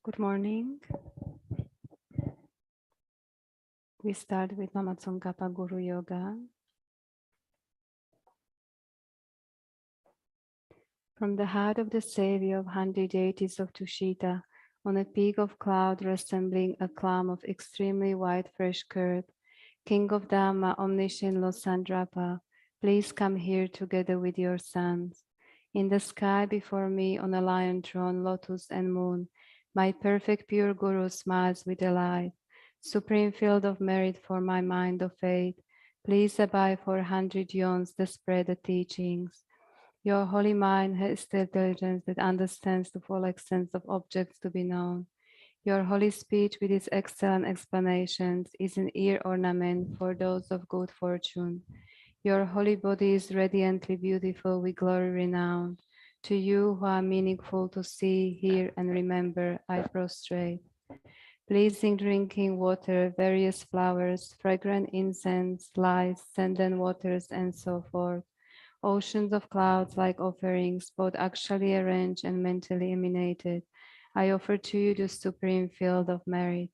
Good morning. We start with Mama Tsongkhapa Guru Yoga. From the heart of the Savior of 100 deities of Tushita, on a peak of cloud resembling a clam of extremely white fresh curd, King of Dhamma, omniscient Losandrapa, please come here together with your sons. In the sky before me, on a lion throne, lotus and moon, my perfect pure Guru smiles with delight. Supreme field of merit for my mind of faith, please abide for 100 yawns that spread the teachings. Your holy mind has the intelligence that understands the full extent of objects to be known. Your holy speech with its excellent explanations is an ear ornament for those of good fortune. Your holy body is radiantly beautiful with glory renowned. To you who are meaningful to see, hear, and remember, I prostrate. Pleasing drinking water, various flowers, fragrant incense, lights, scented waters, and so forth. Oceans of clouds like offerings, both actually arranged and mentally emanated. I offer to you the supreme field of merit.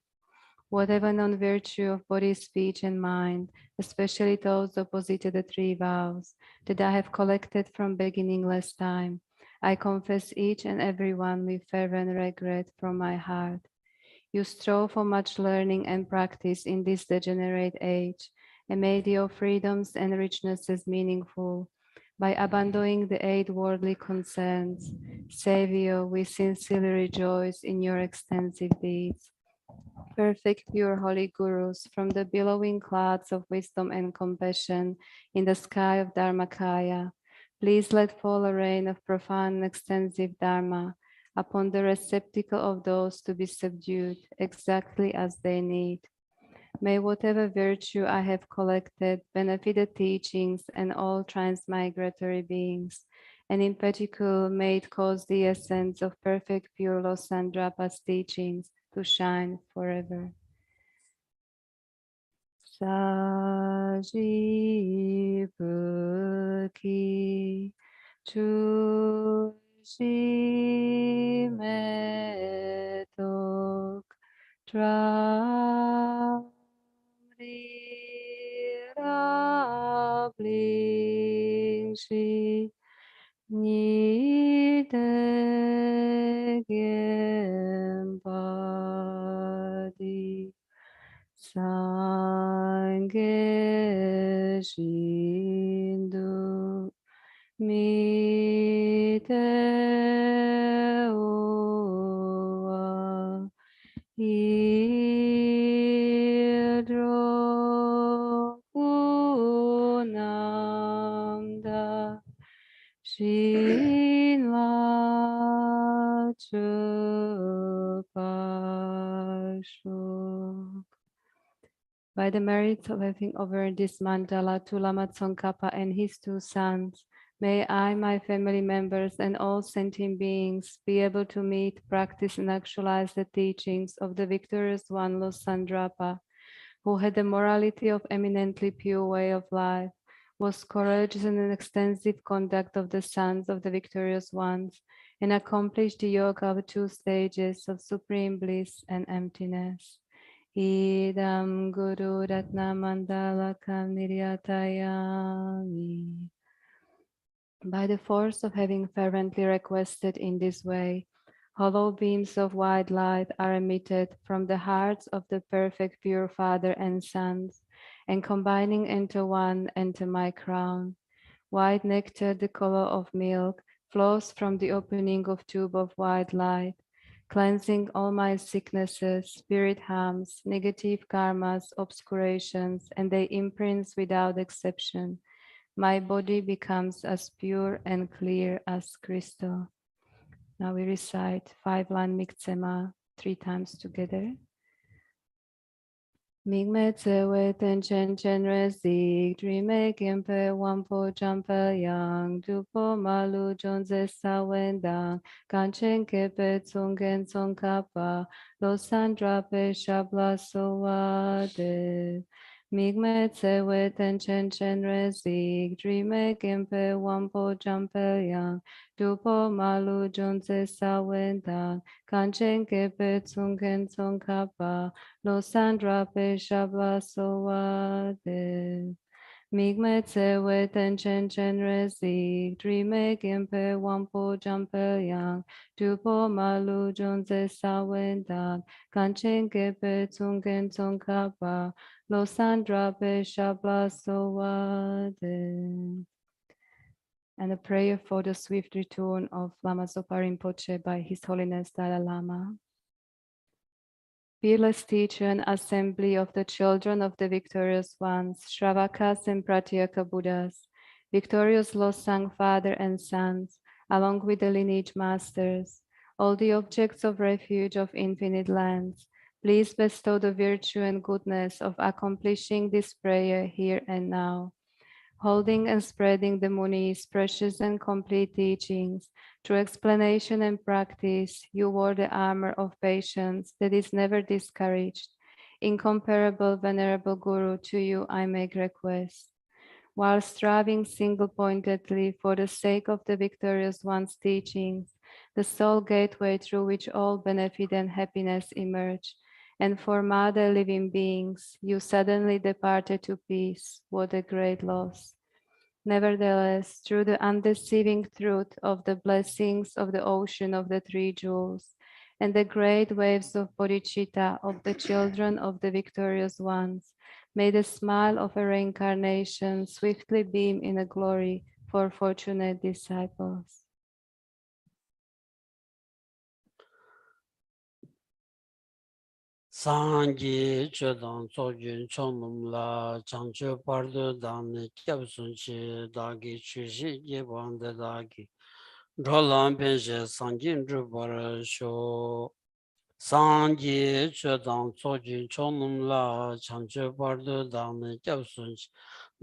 Whatever non-virtue of body, speech, and mind, especially those opposite to the three vows, that I have collected from beginningless time, I confess each and every one with fervent regret from my heart. You strove for much learning and practice in this degenerate age, and made your freedoms and richnesses meaningful by abandoning the eight worldly concerns. Savior, we sincerely rejoice in your extensive deeds. Perfect, pure, holy gurus, from the billowing clouds of wisdom and compassion in the sky of Dharmakaya, please let fall a rain of profound and extensive Dharma upon the receptacle of those to be subdued exactly as they need. May whatever virtue I have collected benefit the teachings and all transmigratory beings, and in particular may it cause the essence of perfect pure Losandrapa's teachings to shine forever. Sajibuki Chushi Metok Trablingshi Nidegembadi Sange Shindu Mite Uwa Idro Kunamda Shinla Chupashuk. By the merits of having over this mandala to Lama Tsongkhapa and his two sons, may I, my family members, and all sentient beings be able to meet, practice, and actualize the teachings of the victorious one, Losandrapa, who had the morality of eminently pure way of life, was courageous in an extensive conduct of the sons of the victorious ones, and accomplished the yoga of 2 stages of supreme bliss and emptiness. Idam Guru Ratna Mandalakam Niryatayami. By the force of having fervently requested in this way, hollow beams of white light are emitted from the hearts of the perfect pure Father and Sons, and combining into one enter my crown. White nectar, the color of milk, flows from the opening of tube of white light, cleansing all my sicknesses, spirit harms, negative karmas, obscurations, and their imprints without exception. My body becomes as pure and clear as crystal. Now we recite 5-line Miktsema 3 times together. Mingme tsewe ten chen chen re zik, drime kimpe wampo champa yang, dupo malu jonze sa wendang, kanchen kepe tsungen tsong kapa, lo sandra pe shabla sowa de. Migme tsewe tenchen chen resig, dreame gempe wampo jampe yang, dupo malu jonze sawendan, kanchen kepe tsungen tsong kapa, lo sandra pe shabla soade. Migme tsewe tenchen chen resig, dreame gempe wampo jampe yang, dupo malu jonze sawendan, kanchen kepe tsungen tsong kapa, Losandra Shabla Sowade. And a prayer for the swift return of Lama Zopa Rinpoche by His Holiness Dalai Lama. Fearless teacher and assembly of the children of the victorious ones, Shravakas and Pratyeka Buddhas, victorious Losang Father and Sons, along with the lineage masters, all the objects of refuge of infinite lands, please bestow the virtue and goodness of accomplishing this prayer here and now. Holding and spreading the Muni's precious and complete teachings, through explanation and practice, you wore the armor of patience that is never discouraged. Incomparable, venerable Guru, to you I make request. While striving single-pointedly for the sake of the victorious one's teachings, the sole gateway through which all benefit and happiness emerge, and for mother living beings, you suddenly departed to peace. What a great loss. Nevertheless, through the undeceiving truth of the blessings of the ocean of the three jewels, and the great waves of bodhicitta of the children of the victorious ones, may the smile of a reincarnation swiftly beam in a glory for fortunate disciples. Sanji Chodang Sojun Chonum La Chancho Pardo Dan Kyabsunchi Dagi Chushi Yebanda Dagi Roland Penche Sanjin Drupara Sho Sanji Chodang Sojun Chonum La Chancho Pardo Dan Kyabsunchi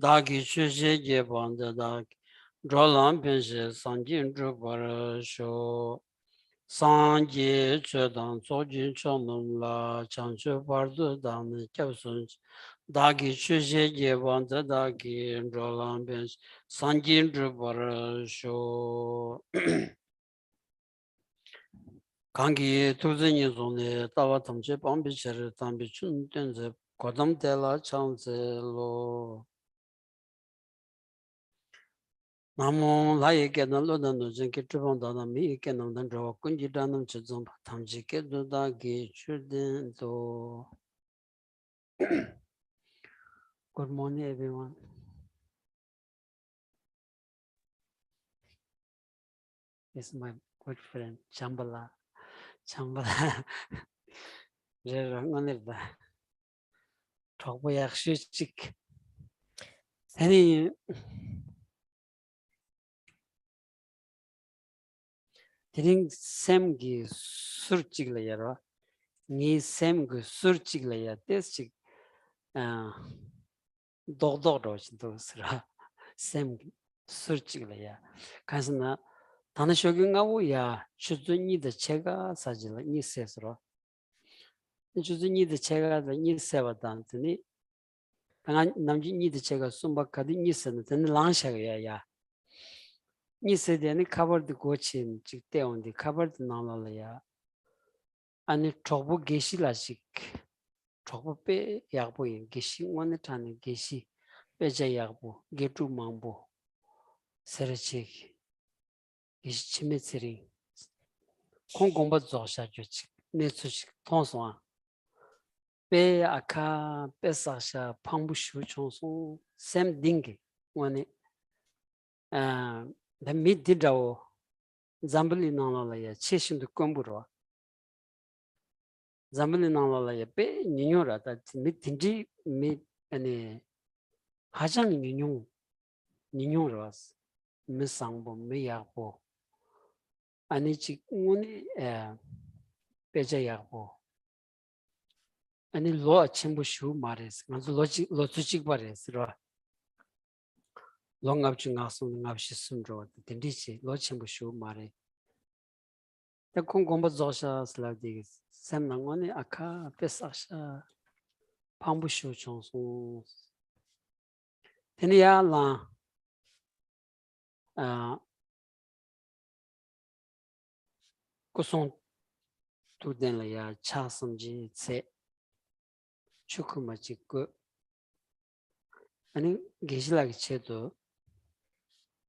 Dagi Chushi Yebanda Dagi Roland Penche Sanjin Drupara Sho Sanje Chodang Sojin Chonum La Chancho Pardo Dan Kyabsun Dagi Chushe Jevanta Dagi Roland Bench Sanjin Drupara Sho Kangi Tuzini Zone Tawa Tamche Pambicher Tambi Chun Tenze Kodam Tela Chanze Lo Namo Lai Kenan Lodan Nujin Kitubon Dana Mi Kenan Dandro Kunji Danam Chizum Tamji Kedu Dagi Chudin to Good morning, everyone. This is my good friend, Chambala. Chambala. Rangonirda. Talkboyak Shik. Any Tiring Semgi Surchiglayara. Ni Semgu Surchiglaya. This chick Dogdoroch dosra. Semgi Surchiglaya. Kasna Tanashogungawu Chuzuni the Chega Sajila Nisesro. Chuzuni the Chega the Niseva Dantini. 남지 니드 제가 숨바카디 니스는 된 랑샤야 니스데니 커버드 고친 직대온디 커버드 나라야 아니 초보 게시라식 초보 빼 약보인 게시 원에 타는 게시 빼자 약보 게투 망보 세르치 게시 치메츠리 공공부 조사 조치 네츠식 통송 Pe aka pesasha pambushu chonso sem dingi wani the mid didao zambali nalala ya cheshindu komburo zambali nalala ya pe ninyora ta mid tinji mid ane hajang ninyoras misangbo miyakbo ani chik wani peja yakbo Ani lo chimbu shu mares, ngazu lo tsuchik bares ro. Lo ngab chu ngasung ngab shi sum ro, dendi chi lo chimbu shu mare. Ta kong gomba zosha sla digis, sem nangoni aka pesasha 방부쇼 정송 테니야라 고송 두된라야 차섬지 세 추크마치고 아니 게실라기 체도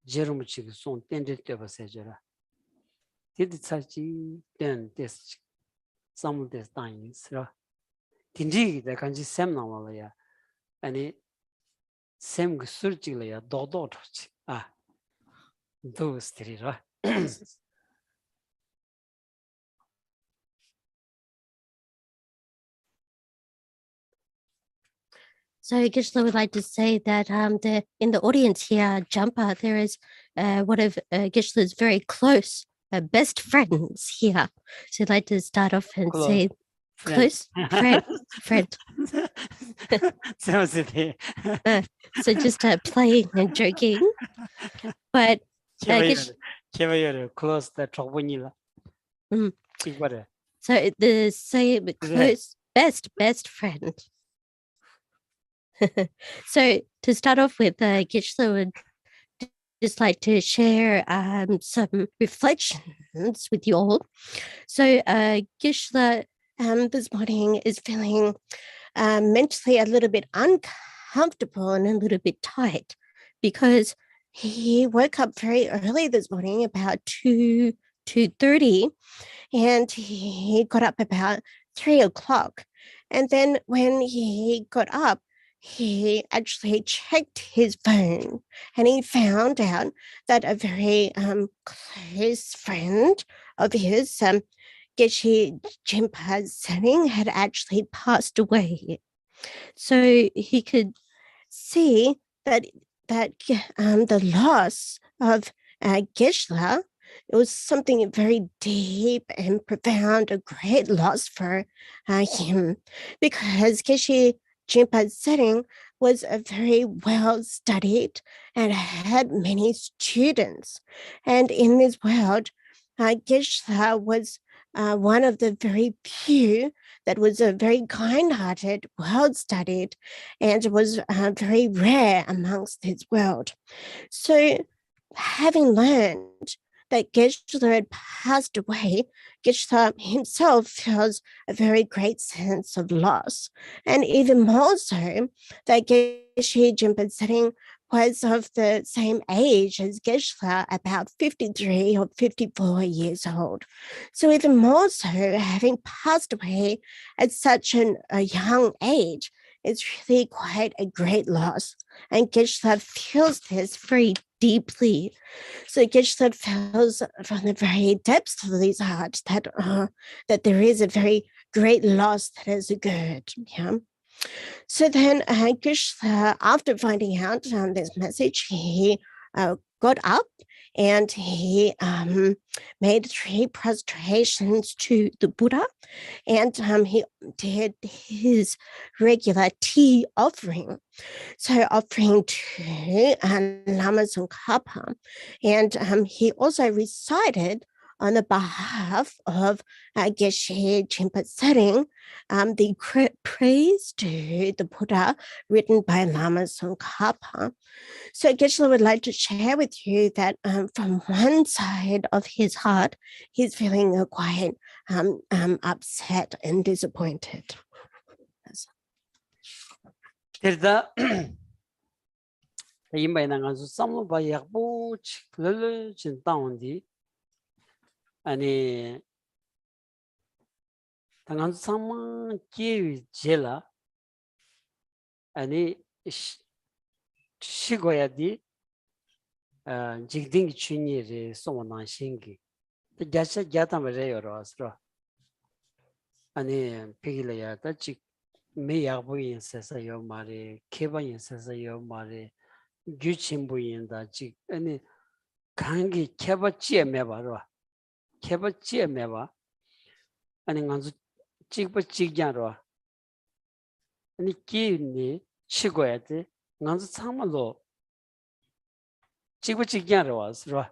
제르무치고 손 땡데때바세저라 디디 차지 땡 데스 사물 데스 타인스라 딘디기다 간지 셈 나와라야 아니 셈 그 술지라야 도도도치 도스트리라 So Geshe would like to say that in the audience here, Jumper, there is one of Geshe's very close best friends here. So I'd like to start off and say close friend. So just playing and joking. But close the trouble. So the same close best friend. So to start off with, Geshe would just like to share some reflections with you all. So Geshe this morning is feeling mentally a little bit uncomfortable and a little bit tight because he woke up very early this morning, about 2:30, and he got up about 3 o'clock. And then when he got up, he actually checked his phone and he found out that a very close friend of his, Geshe Jinpa Setting, had actually passed away. So he could see that the loss of Geshe, it was something very deep and profound, a great loss for him, because Geshe Jinpa Setting was a very well studied and had many students. And in this world, Geshe was one of the very few that was a very kind-hearted, well-studied, and was very rare amongst his world. So having learned that Geshe had passed away, Geshe himself feels a very great sense of loss. And even more so, that Geshe Jinpa Setting was of the same age as Geshe, about 53 or 54 years old. So even more so, having passed away at such a young age, it's really quite a great loss. And Geshe feels this very deeply. So Geshe feels from the very depths of his heart that there is a very great loss that has occurred. Yeah. So then Geshe, after finding out this message, he got up and he made 3 prostrations to the Buddha, and he did his regular tea offering. So offering to Lama Tsongkhapa, and he also recited on the behalf of Geshe Jinpa Setting the praise to the Buddha written by Lama Tsongkhapa. So Geshe would like to share with you that from one side of his heart, he's feeling quite upset and disappointed. 이마이나가서 쌈로바 약보 치클을 진다온디 아니 당한 상만 기위 제라 아니 시고야디 직딩 추니리 소원한 신기 자세 자타메레요로스로 아니 피길이야 다직 메야보인 세사요 말이 케바인 세사요 말이 규친부인다 직 아니 강기 케바지에 매바로 케바지에 매바 아니 간주 찍바 찍냐로 아니 기니 치고야 돼 간주 참말로 찍바 찍냐로 왔어.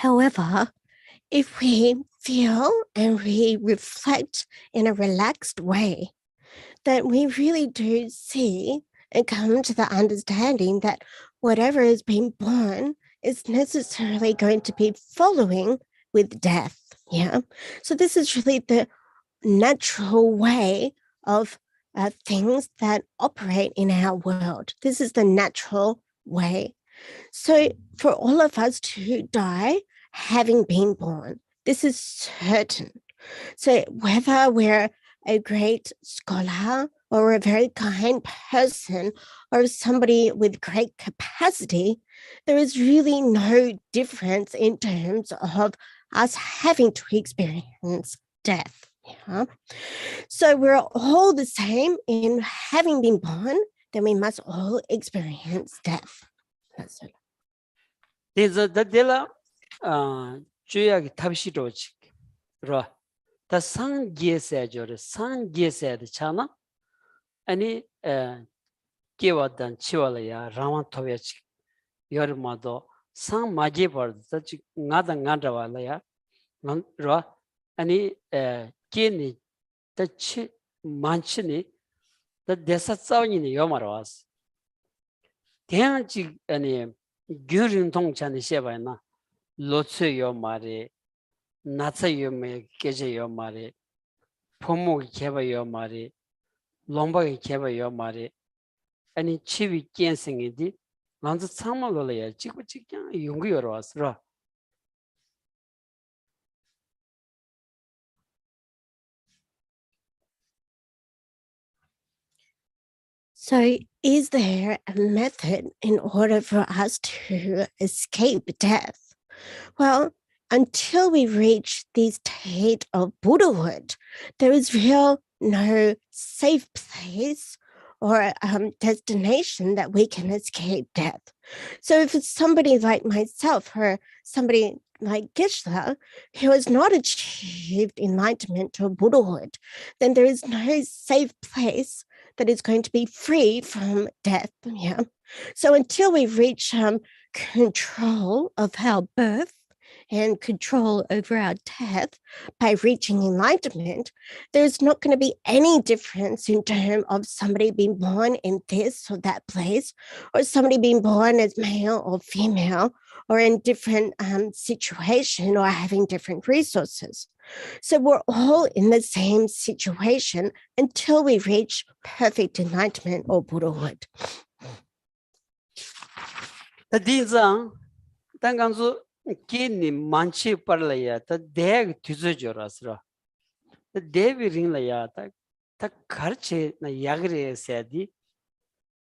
However, if we feel and we reflect in a relaxed way, that we really do see and come to the understanding that whatever is being born is necessarily going to be following with death. Yeah. So this is really the natural way of things that operate in our world. This is the natural way. So for all of us to die having been born, this is certain. So whether we're a great scholar or a very kind person or somebody with great capacity, there is really no difference in terms of us having to experience death. Yeah. So we're all the same in having been born, then we must all experience death. That's it. There's a dela 주야기 탑시로지. 그러 다 상계세죠를 상계세의 차나 아니 깨웠던 치월이야 라만토베치 여름마도 상 맞이 버다 나다 나다와라야 러 아니 깨니 더치 만치니 더 대사싸우니 요마로스 대한지 아니 규륜동찬이 셰바이나 로츠요 말이 나츠요 메 깨제요 말이 포목이 개바요 말이 롬바기 개바요 말이 아니 치위 깬생이디 난자 참말로야 지고 지냥 용기여러 왔어. So is there a method in order for us to escape death? Well, until we reach the state of Buddhahood, there is no safe place or destination that we can escape death. So if it's somebody like myself or somebody like Geshe who has not achieved enlightenment or Buddhahood, then there is no safe place that is going to be free from death. Yeah. So until we reach control of our birth and control over our death by reaching enlightenment, there's not going to be any difference in terms of somebody being born in this or that place, or somebody being born as male or female, or in different situation or having different resources. So we're all in the same situation until we reach perfect enlightenment or Buddhahood. These 당간수 끼니 많지 빨라야 더 대학 뒤져줘라서 더 대비 링라야 다 가르치 나 야그레 세디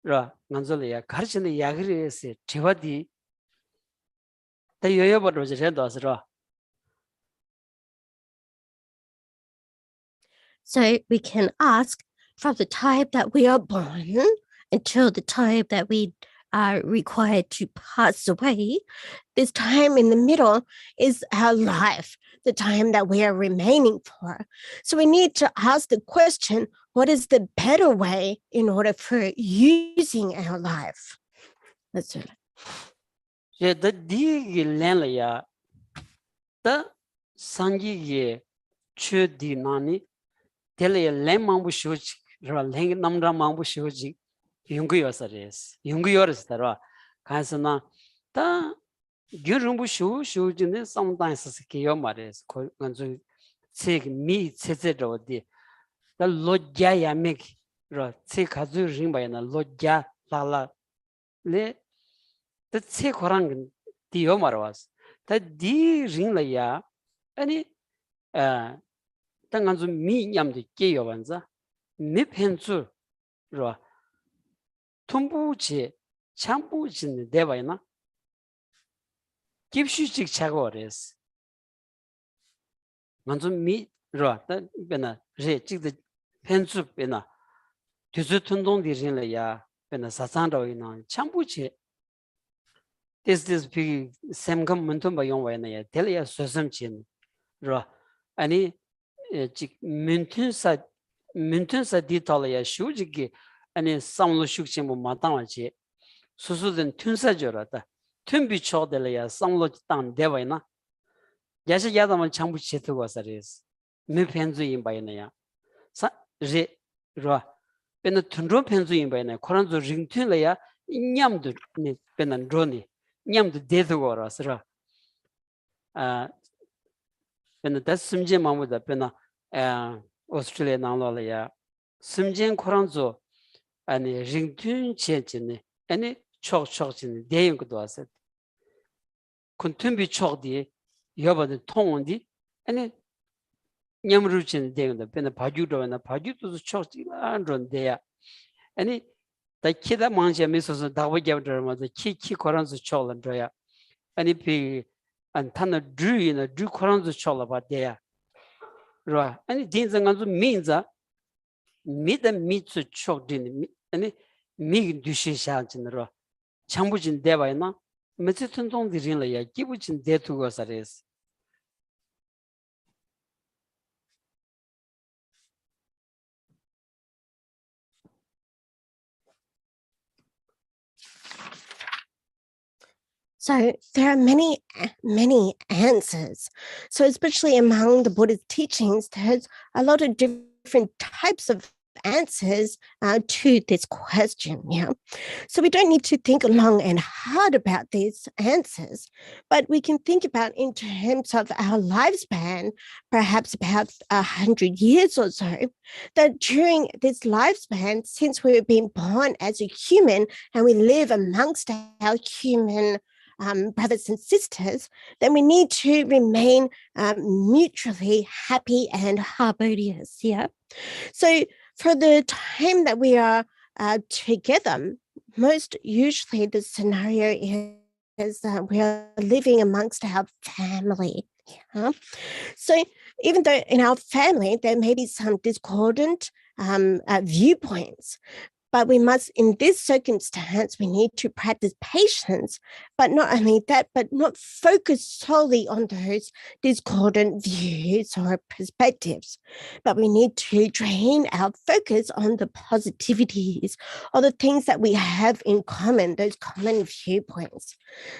라 간절이야 가르치는 야그레 세 제와디 더 여여버려 저래도서. So we can ask from the time that we are born until the time that we are required to pass away. This time in the middle is our life, the time that we are remaining for. So we need to ask the question, what is the better way in order for using our life? That's it. Yeah, the digi lenlaya the sangi chudi nani tele lemambu shoji ra leng namra mambu shoji yunguyosares yunguyores kansana ta gyurumbu shojine sometimes kiyo mares ko ganzu seg mi tsetsedi the lojja yamek ra tse kazu ringbayana lojja lala le the tse korang diyo marwas ta di ringlaya ani tanganzu mi nyamde keyo banza mi pensu ro tumbuchi chambuchi debayna gipshuchik chagores manzu mi ro ta bena re chigde pensu bena tuzu tundong di rinlaya bena sasando ina chambuchi this big semgam muntumba yongwa ya telya sosam chin ro ani chik mintunsa ditala shujigi ani samlo shukchimbo matangwa che susuden tunsa jorata tunbi chodela ya samlo tan dewaina Geshe yadaman chambu chetu wasares. Me penzu imbayana. Sa re ro. Pena tundro penzu imbayana. Koranzo ringtun la ya nyamdu ni pena droni. Nyamdu dedu warasra. Pena das simje mamuda pena Australia nanglo la ya. Simjen koranzo ani ringtun chechine. Ani chok chine deyung kudu wasat. Kuntumbi chok di yobada tongondi. Ani nyamruchin deyunda pena pajudo na pajudo chok andron deya. Ani da kida manja misoso dawa gyabdra ma da ki koranzo choklan droya. Ani pi antana dru na dru koranzo chokla ba deya. Ro ani dinza nganzo minza mida mitsu chok din ani mi dushi shalchin ro. Chambujin dewa na metitun dong di rinla ya gibuchin detu go sares. So there are many answers. So especially among the Buddha's teachings, there's a lot of different types of answers to this question. Yeah. So we don't need to think long and hard about these answers, but we can think about in terms of our lifespan, perhaps about 100 years or so, that during this lifespan, since we've been born as a human and we live amongst our human brothers and sisters, then we need to remain mutually happy and harmonious. Yeah. So for the time that we are together, most usually the scenario is we are living amongst our family. Yeah. So even though in our family there may be some discordant viewpoints, but we must, in this circumstance, we need to practice patience, but not only that, but not focus solely on those discordant views or perspectives, but we need to train our focus on the positivities or the things that we have in common, those common viewpoints.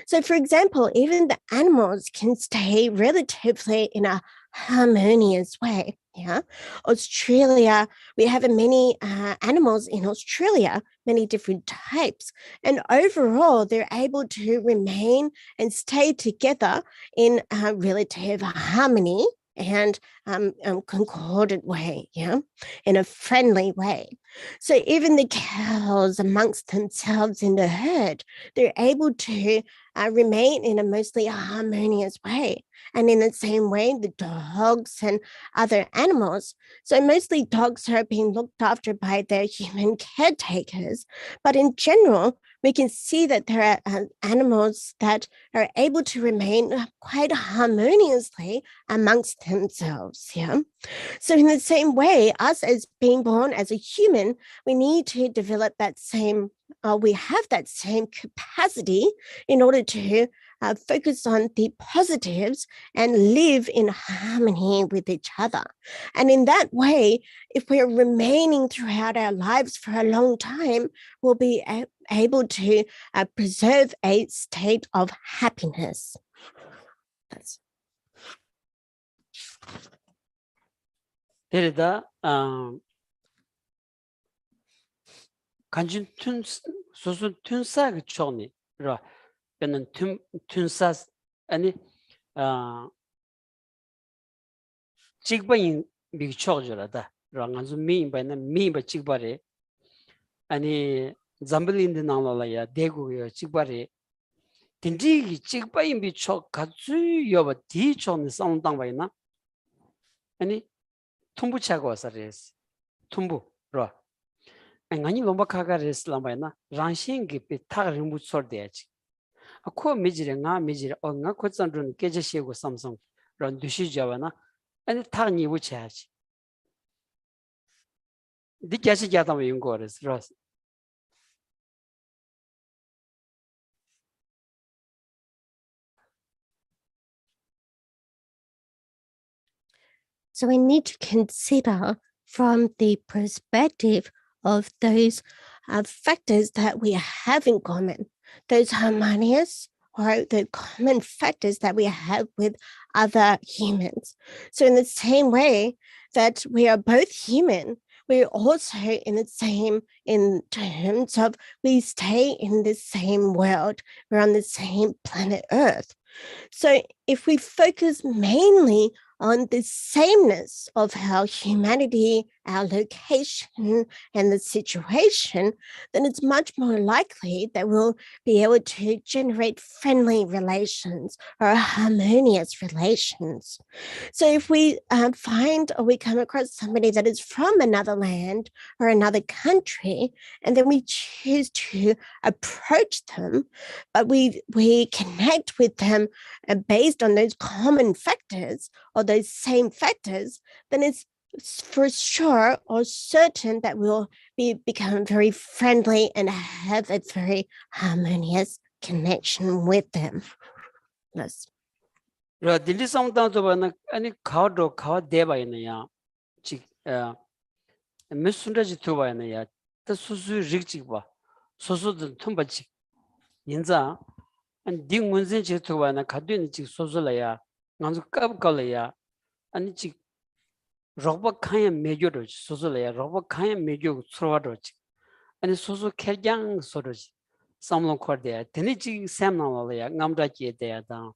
So, for example, even the animals can stay relatively in a harmonious way. Yeah. Australia, we have many animals in Australia, many different types. And overall, they're able to remain and stay together in relative harmony and concordant way, yeah, in a friendly way. So even the cows amongst themselves in the herd, they're able to remain in a mostly harmonious way. And in the same way, the dogs and other animals. So mostly dogs are being looked after by their human caretakers. But in general, we can see that there are animals that are able to remain quite harmoniously amongst themselves. Yeah. So in the same way, us as being born as a human, we need to develop that same, we have that same capacity in order to focus on the positives and live in harmony with each other. And in that way, if we're remaining throughout our lives for a long time, we'll be able to preserve a state of happiness. Derida kanjin tun sosu tunsa ge choni ra benan tunsa ani chigbayin bi chojura da ra nganzu mi bana mi ba chigbare ani zambilin de nangla ya degu yo chigbare tinji chigbayin bi chok katsu yo ba di choni samdang ba ina ani tumbu chago wasares tumbu ra ngani lomba kaga res lamba na ranshin gi pe tag rimbu sor de ach ko mejire nga mejire o nga ko chandrun keje shego samsung ran dushi jawana ani tag ni wuche ach di kyashi gyata ma yung res ras. So we need to consider from the perspective of those factors that we have in common, those harmonious or the common factors that we have with other humans. So in the same way that we are both human, we're also in the same in terms of we stay in the same world. We're on the same planet Earth. So if we focus mainly on the sameness of our humanity, our location, and the situation, then it's much more likely that we'll be able to generate friendly relations or harmonious relations. So if we find or we come across somebody that is from another land or another country, and then we choose to approach them, but we connect with them based on those common factors or those same factors, then it's for sure or certain that we'll become very friendly and have a very harmonious connection with them. Yes. 딜리 상담 저번에 아니 가도 가 대바이네야. 지 메순다지 투바이네야. 더 수수 릭지 봐. 소소도 톰바지. 인자 안 딩문진 지 투바나 가드니 지 소소라야. 간주 깝깔이야. 아니 지 로바 칸야 메교도 소소라야. 로바 칸야 메교 수로와도지. 아니 소소 캐장 소로지. 삼롱 코르데. 데니 지 샘나와야. 남다지에 대야다.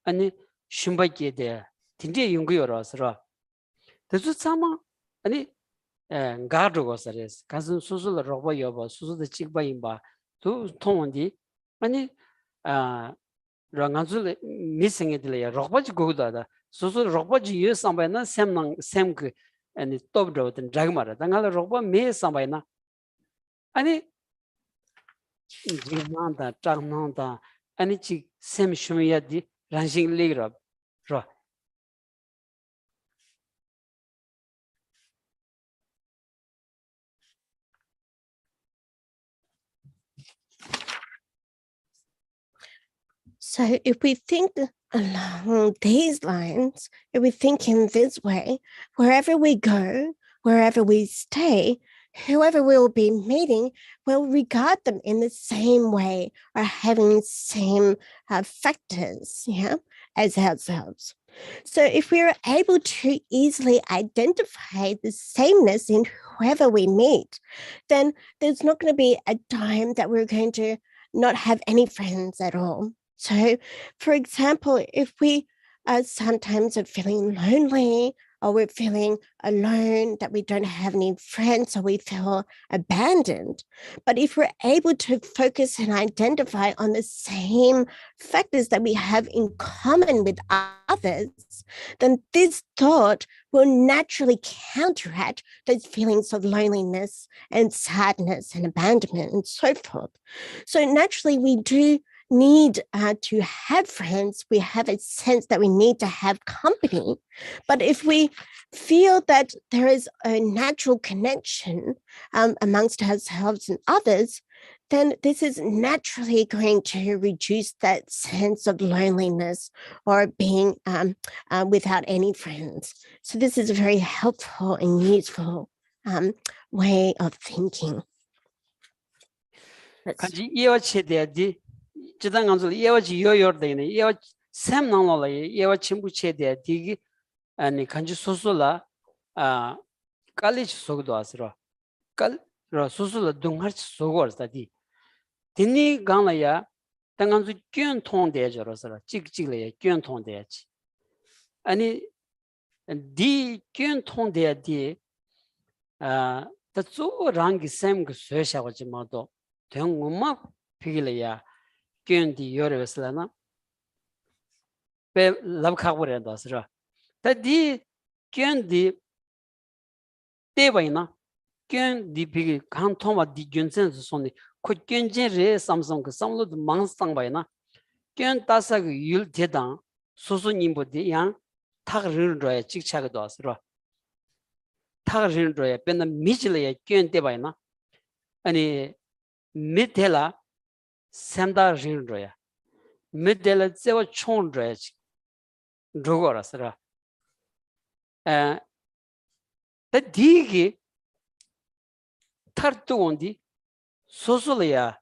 아니 shumbakiye de tinde yungu yorosro tesu sama ani ngado gosares kasun susul robo yobo susul de chikba imba tu tondi ani ranganzul missing it le robo ji goda da susul robo ji yes sambayna sem ku ani tobdo den dragmara dangal robo me sambayna ani jinanda tagmanda ani chi sem shumya di ranjing legrab ro So if we think along these lines, if we think in this way, wherever we go, wherever we stay, whoever we'll be meeting will regard them in the same way or having the same factors, as ourselves. So if we're able to easily identify the sameness in whoever we meet, then there's not going to be a time that we're going to not have any friends at all. So, for example, if we sometimes are feeling lonely or we're feeling alone, that we don't have any friends or we feel abandoned, but if we're able to focus and identify on the same factors that we have in common with others, then this thought will naturally counteract those feelings of loneliness and sadness and abandonment and so forth. So naturally, we do need to have friends. We have a sense that we need to have company. But if we feel that there is a natural connection amongst ourselves and others, then this is naturally going to reduce that sense of loneliness or being without any friends. So this is a very helpful and useful way of thinking. 간지 예와 체대야디 지당 간줄 예와지 요요르데네 예와 샘 나올라 예와 친구 체대야디 아니 간지 소소라 깔리치 속도 왔으러 깔로 소소라 동하치 속어스다디 디니 간라야 당간주 견 통대저로서 찍찍래 견 통대야지 아니 디 견 통대야디 다조 랑기 샘그 쇠샤고지 마도 대응엄마 피길래야 견디 요르스라나 배 랍카고래도스라 다디 견디 대바이나 견디 피기 칸토마 디 견센스 손니 코 견제레 삼성 그 삼로도 망상바이나 견 따사그 율 대당 소소님보디 양 타르르로야 찍차가도 왔으라 타르르로야 변나 미질레야 견 대바이나 아니 미텔라 샘다 린로야 미텔라 제와 총로야지 로고라스라 다 디기 타르토온디 소솔이야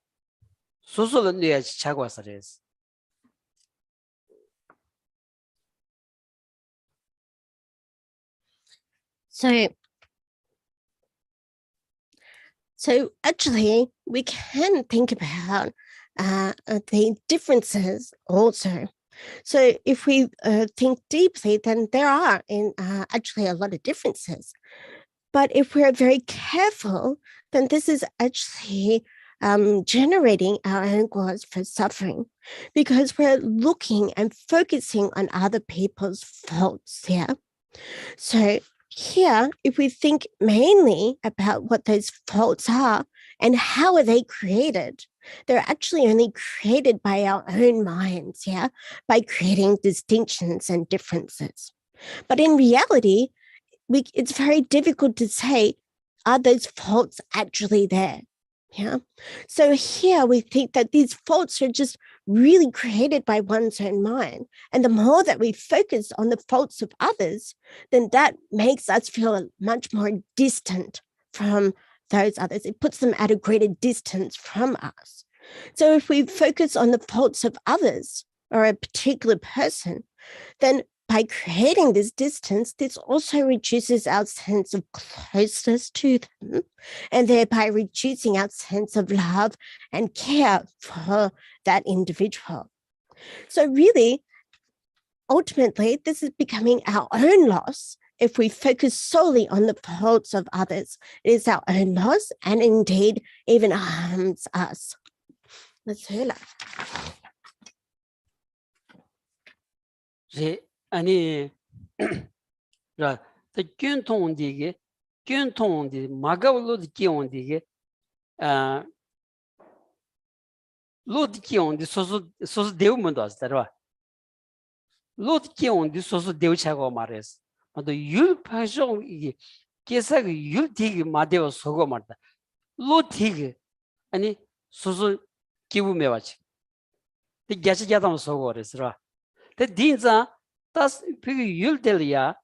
소솔은야지 자고서레스 So actually, we can think about the differences also. So if we think deeply, then there are actually a lot of differences. But if we're very careful, then this is actually generating our own cause for suffering, because we're looking and focusing on other people's faults. Yeah. So here, if we think mainly about what those faults are and how are they created, they're actually only created by our own minds, yeah, by creating distinctions and differences. But in reality, it's very difficult to say, are those faults actually there? Yeah. So here we think that these faults are just really created by one's own mind. And the more that we focus on the faults of others, then that makes us feel much more distant from those others. It puts them at a greater distance from us. So if we focus on the faults of others or a particular person, then by creating this distance, this also reduces our sense of closeness to them, and thereby reducing our sense of love and care for that individual. So really, ultimately, this is becoming our own loss if we focus solely on the faults of others. It is our own loss and indeed even harms us. Let's hear that. 아니 라 균통디게 균통디 마가울로디 끼온디게 아 로디 끼온디 소소 대우문도 왔더라 로디 끼온디 소소 대우차고 말했어 맞도 율파쇼 이게 계속 율디게 마대어 소고 말다 로디게 아니 소소 기부메 와치 이 게시자도 소고 그랬어 데 딘자 tas pigi yul del ya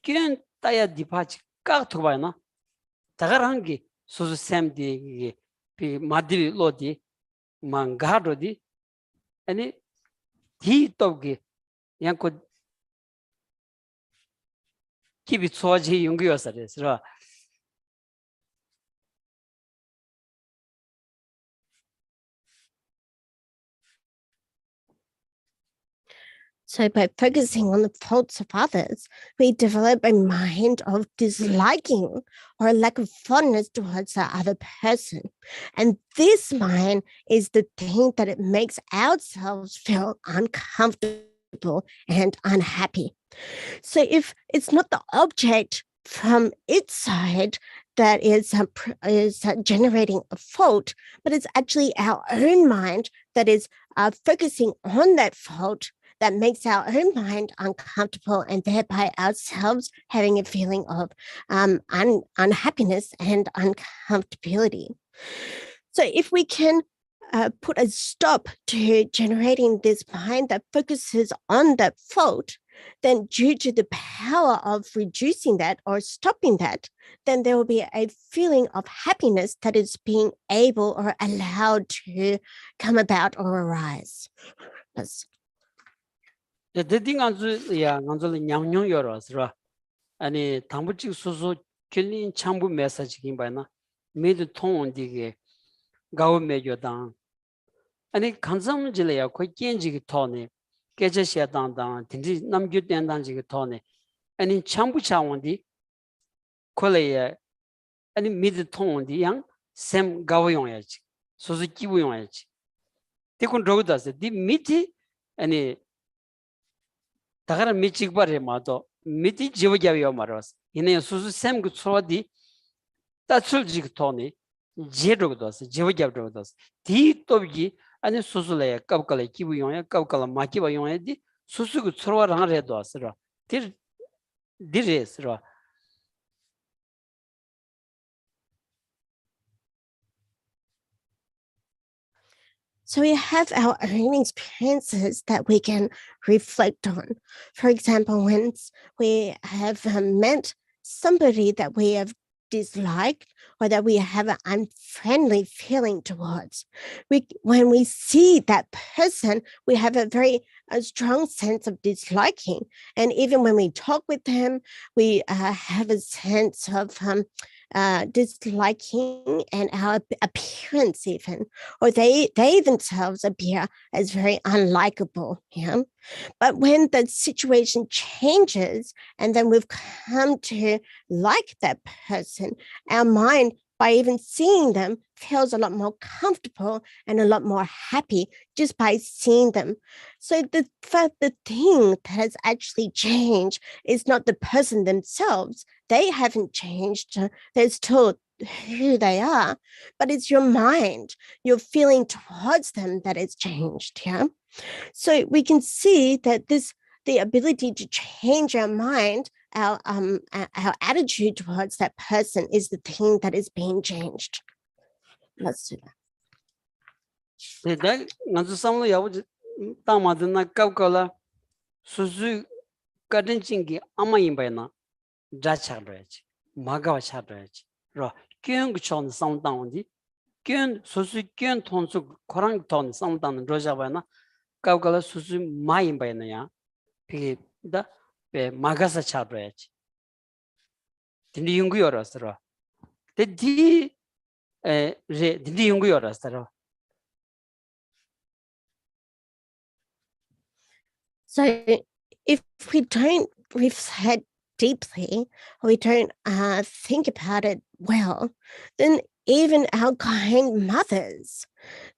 kyun taya dipachi kag thukba na tagarangi susu sem di pi madiri lo di mangaro di ani di tobgi yanko kibi tsuwaji yungu yosare sira So by focusing on the faults of others, we develop a mind of disliking or a lack of fondness towards the other person. And this mind is the thing that it makes ourselves feel uncomfortable and unhappy. So if it's not the object from its side that is generating a fault, but it's actually our own mind that is focusing on that fault, that makes our own mind uncomfortable and thereby ourselves having a feeling of unhappiness and uncomfortability. So if we can put a stop to generating this mind that focuses on that fault, then due to the power of reducing that or stopping that, then there will be a feeling of happiness that is being able or allowed to come about or arise. Yes. 대딩 안주야 안주를 냥냥 열어서라 아니 당부직 소소 길린 창부 메시지긴 봐나 미드 통온디게 가오메교당 아니 간sam질이야 거기 깬지기 토네 깨제시야당당 딘지 남규된당지기 토네 아니 창부 차원디 콜레야 아니 미드 통온디 양샘 가오용야지 소소 기부용야지 대군 로그다스 디 미티 아니 다가라 미치바레 마도 미티 지워자비요 말았어 이내 수수 샘그 초디 따출지 토니 제로도스 지워자도스 디토비 아니 수수래 깝깔에 기부용에 깝깔 마기바용에디 수수그 초라랑레도스라 디레스라 So we have our own experiences that we can reflect on. For example, once we have met somebody that we have disliked or that we have an unfriendly feeling towards. When we see that person, we have a strong sense of disliking. And even when we talk with them, we have a sense of disliking and our appearance even, or they themselves appear as very unlikable. Yeah. But when the situation changes and then we've come to like that person, our mind, by even seeing them, feels a lot more comfortable and a lot more happy just by seeing them. So the thing that has actually changed is not the person themselves. They haven't changed. They're still who they are, but it's your mind, your feeling towards them that has changed. Yeah. So we can see that the ability to change our mind, our attitude towards that person is the thing that is being changed. Let's do that. 대다 먼저 상로 야부지 다마드나 깝깔라 수수 가든징기 아마인바이나 자차르야지 마가와 차르야지 로 kyun chon samdangdi kyun susu kyun tonsu korang ton samdang rojabayna 깝깔라 수수 마인바이나 야 비다 베 마가사 차르야지 딘디 용구여라스라 데디 제 딘디 용구여라스라. So if we don't reflect deeply, or we don't think about it well, then even our kind mothers,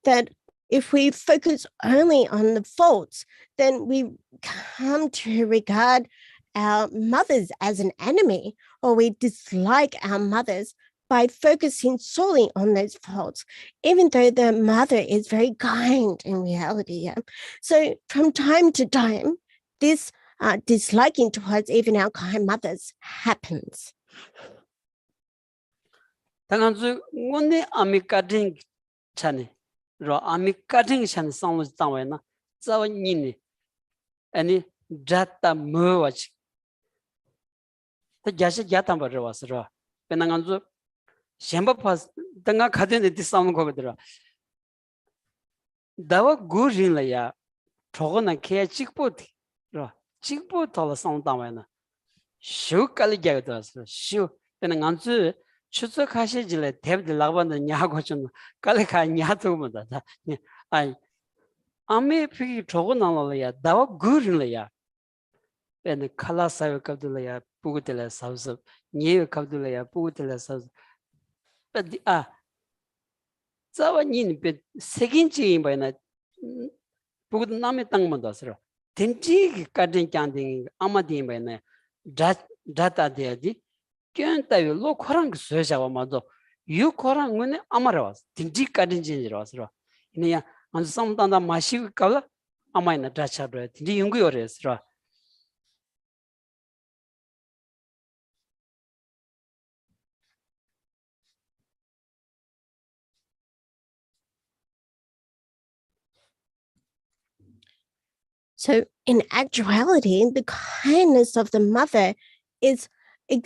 that if we focus only on the faults, then we come to regard our mothers as an enemy, or we dislike our mothers by focusing solely on those faults, even though the mother is very kind in reality. Yeah? So from time to time, this disliking towards even our kind mothers happens. 당한주 원내 아미카딩 차네 로 아미카딩 찬 상로 당외나 자원이니 아니 자타 뭐와지 더 자세 자타 버려와서로 배낭한주 셴바파스 당가 가든에 디싸는 거거든요. 다와 구진라야 저거는 개야 찍보디 로 찍보 더 상담하나 쇼깔이 가더서 쇼 배낭한주 추석하시질래 대비들 나가봤는 야고 좀 깔래가 야도면다 아이 아메 피기 저거 나라야 다와 구진라야 배는 칼라사요 갑들라야 부고들라 사우스 니에 갑들라야 부고들라 사우스 아 자원인 배 세긴지 뭐나 부고 남의 땅만 더서 된지 가든 짱딩 아마디 뭐나 다다데디 견따위 로코랑 소자와 마도 유코랑 뭐네 아마라와 된지 가든 진지라서 이니야 안 삼단다 마시고 가라 아마이나 다차로 된지 연구요래서. So in actuality, the kindness of the mother is in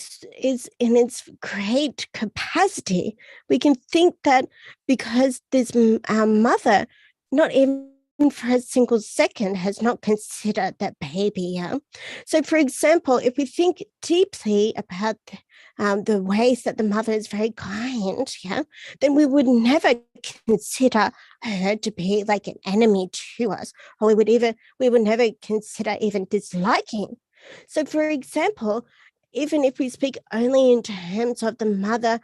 its great capacity. We can think that because our mother, not even for a single second, has not considered that baby. Yeah? So for example, if we think deeply about the ways that the mother is very kind, yeah, then we would never consider her to be like an enemy to us, or we would never consider even disliking. So for example, even if we speak only in terms of the mother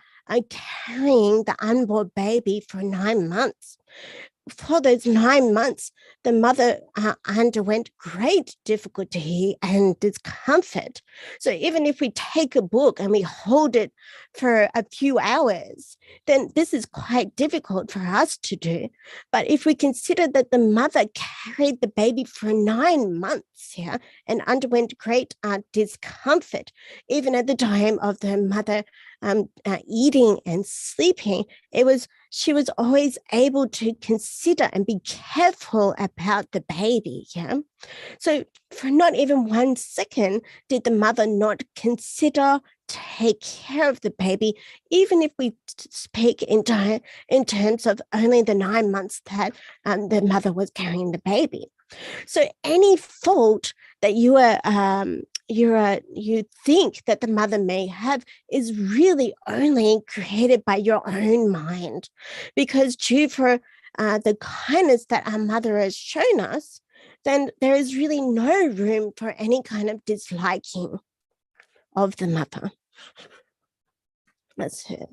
carrying the unborn baby for 9 months, for those 9 months, the mother underwent great difficulty and discomfort. So even if we take a book and we hold it for a few hours, then this is quite difficult for us to do. But if we consider that the mother carried the baby for 9 months, yeah, and underwent great discomfort, even at the time of the mother eating and sleeping, she was always able to consider and be careful about the baby. Yeah. So for not even 1 second did the mother not consider, take care of the baby, even if we speak in terms of only the 9 months that the mother was carrying the baby. So any fault that you think that the mother may have is really only created by your own mind, because due for the kindness that our mother has shown us, then there is really no room for any kind of disliking of the mother. That's it.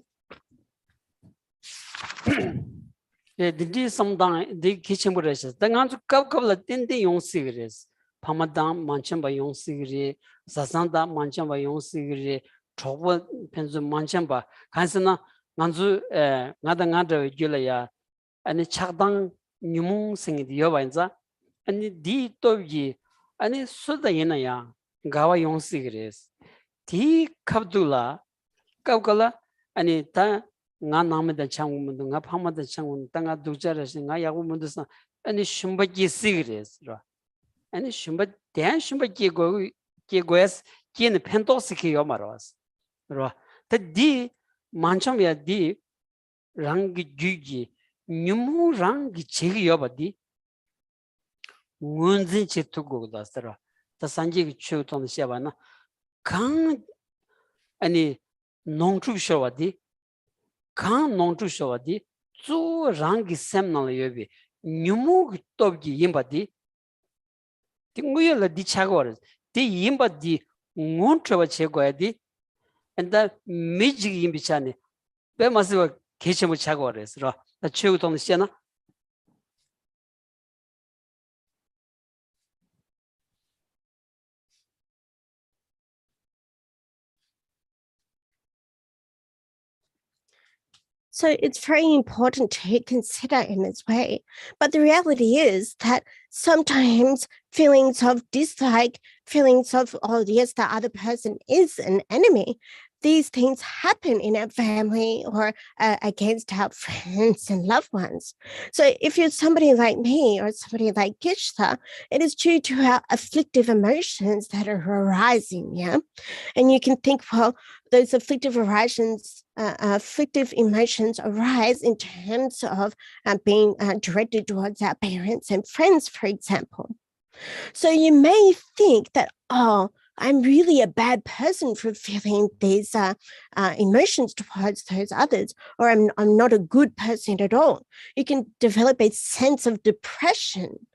Didi samdang di kitchen buresh. Dangan kap la tindi yong sigres. Pamadam manchamba yong sigre. Sasanda manchamba yong sigre. Chobo penzu manchamba. Kansana nganzu ngada gilaya. Ani chakdang nyumung singi di yobanza. Ani di togi. Ani suda yena ya. Gawa yong sigres. Di kapdula. Kapkala ani ta nga namada changumundo nga phamada changun tanga dujarasi nga yagumundu sa ani shumbaji sigres ro ani shumba ke goes kin pentoski yomaros ro ta di mancham ya di rangi juji nyumu rangi chegi yobadi ngunzin chitugo dasra ta sanji chu ton siabana kan ani nongchu shawadi kan nongchu shawadi zu rangi semnal yobi nyumu tobgi yimbadi tinguya la di chagor di yimbadi ngonchwa chegoyadi and the miji yimbichani be maswa kechemu chagores ro the chu ton siana. So it's very important to consider in this way. But the reality is that sometimes feelings of dislike, feelings of, oh, yes, the other person is an enemy, these things happen in our family or against our friends and loved ones. So if you're somebody like me or somebody like Geshe, it is due to our afflictive emotions that are arising, yeah? And you can think, well, those afflictive emotions arise in terms of being directed towards our parents and friends, for example. So you may think that, oh, I'm really a bad person for feeling these emotions towards those others, or I'm not a good person at all. You can develop a sense of depression,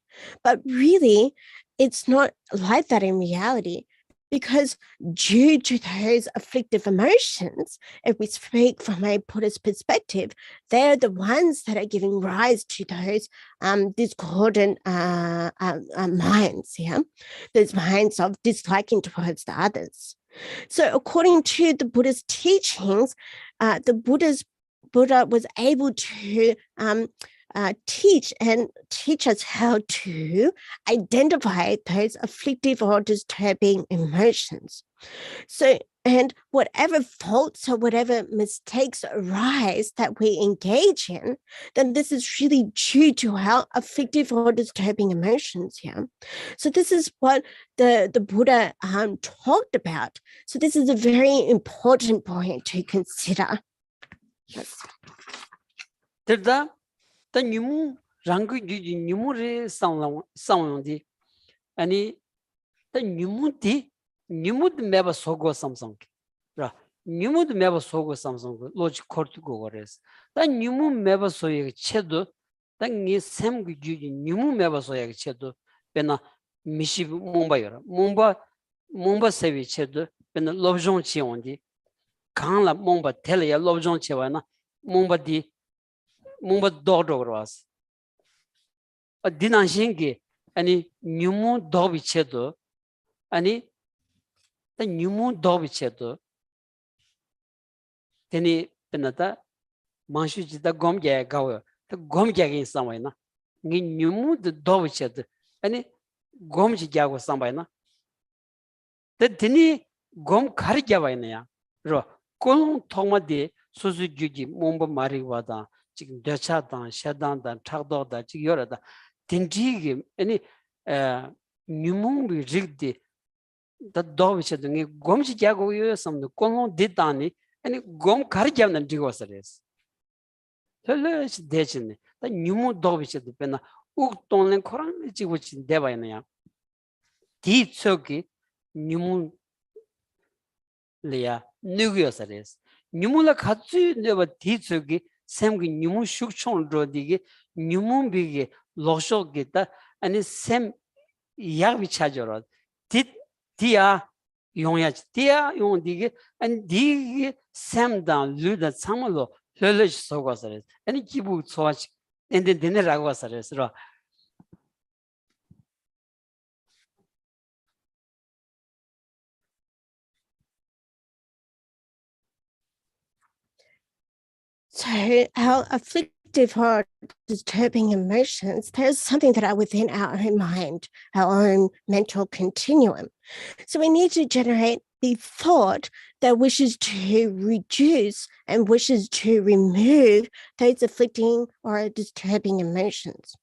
but really, it's not like that in reality. Because due to those afflictive emotions, if we speak from a Buddhist perspective, they're the ones that are giving rise to those discordant minds, yeah? Those minds of disliking towards the others. So according to the Buddha's teachings, the Buddha was able to teach us how to identify those afflictive or disturbing emotions. So, and whatever faults or whatever mistakes arise that we engage in, then this is really due to our afflictive or disturbing emotions here. So this is what the Buddha talked about. So this is a very important point to consider. Yes. The nyumu rangu juji nyumu re sangdi ani the nyumu meba sogo samsung ra nyumu meba sogo samsung logic court go gores the nyumu meba soye chedo the ngi sem juji nyumu meba soye chedo bena mishi mumba yora mumba sevi chedo bena lobjon chi ondi kan la mumba tele ya lobjon chewana mumba di mumba dog was a dinashingi ani nyumu dobi chedo ani the nyumu dobi chedo teni penata manshuji da gomgya gawa the gomgya in samay na ngi nyumu the dobi chedo ani gomji gyago samay na the teni gom khari gyaway na ya ro kolong thongma de suzu gyugi mumba mari wada 지금 대차단 샤단단 탁도다 지여라다 딘지기 아니 뉴몽비 rigdi the dog which is gomshi jago you some the colon did dani and gom karjam and digosares. Hello, Dejin, the new dog which is the penna, Ukton and Koran, which in Devaya. Tea tsoki, new Lea, Nugiasares. Numula Katsu never tea tsoki, Samgi Numu Shukchon Rodigi, Numun Bigi, Losho Gita, and the same Yavichajorod. Did Tia Yongyach, Tia Yondigi, and Digi Sam down, Luda Samalo, Lelish Sogasares, and Kibu Swatch, and the dinner Aguasares. So our afflictive or disturbing emotions, there's something that are within our own mind, our own mental continuum. So we need to generate the thought that wishes to reduce and wishes to remove those afflicting or disturbing emotions.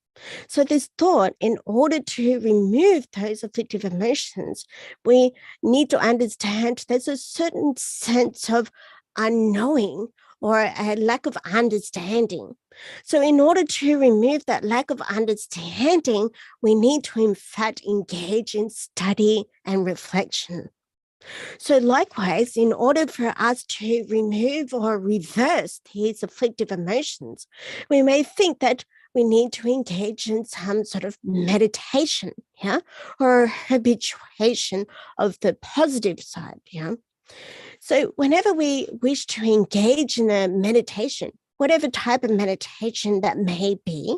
So this thought, in order to remove those afflictive emotions, we need to understand there's a certain sense of unknowing or a lack of understanding. So in order to remove that lack of understanding, we need to in fact engage in study and reflection. So likewise, in order for us to remove or reverse these afflictive emotions, we may think that we need to engage in some sort of meditation, yeah, or habituation of the positive side, yeah. So whenever we wish to engage in a meditation, whatever type of meditation that may be,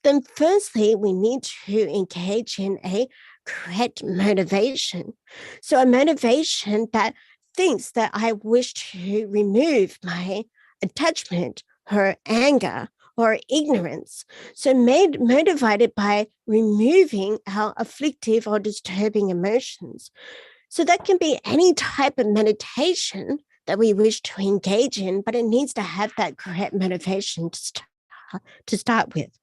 then firstly, we need to engage in a correct motivation. So a motivation that thinks that I wish to remove my attachment or anger or ignorance. So motivated by removing our afflictive or disturbing emotions. So that can be any type of meditation that we wish to engage in, but it needs to have that correct motivation to start with.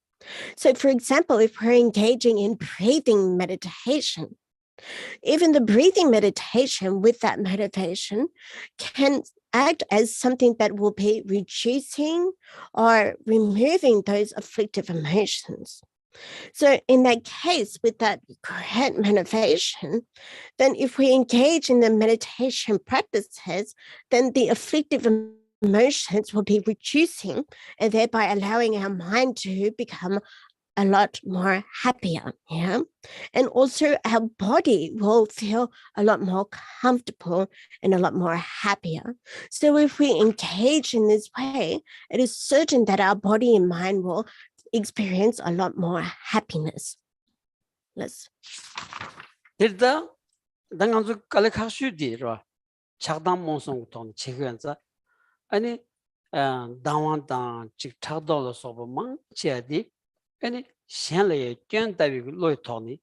So, for example, if we're engaging in breathing meditation, even the breathing meditation with that motivation can act as something that will be reducing or removing those afflictive emotions. So in that case, with that correct motivation, then if we engage in the meditation practices, then the afflictive emotions will be reducing and thereby allowing our mind to become a lot more happier, yeah? And also our body will feel a lot more comfortable and a lot more happier. So if we engage in this way, it is certain that our body and mind will experience a lot more happiness. Let's. Dirda danganzu kalakashu di ro chagdam monsong ton chigenza ani dawan dan chik chagdol sobo mang chiadi ani shenle kyen tabi loy toni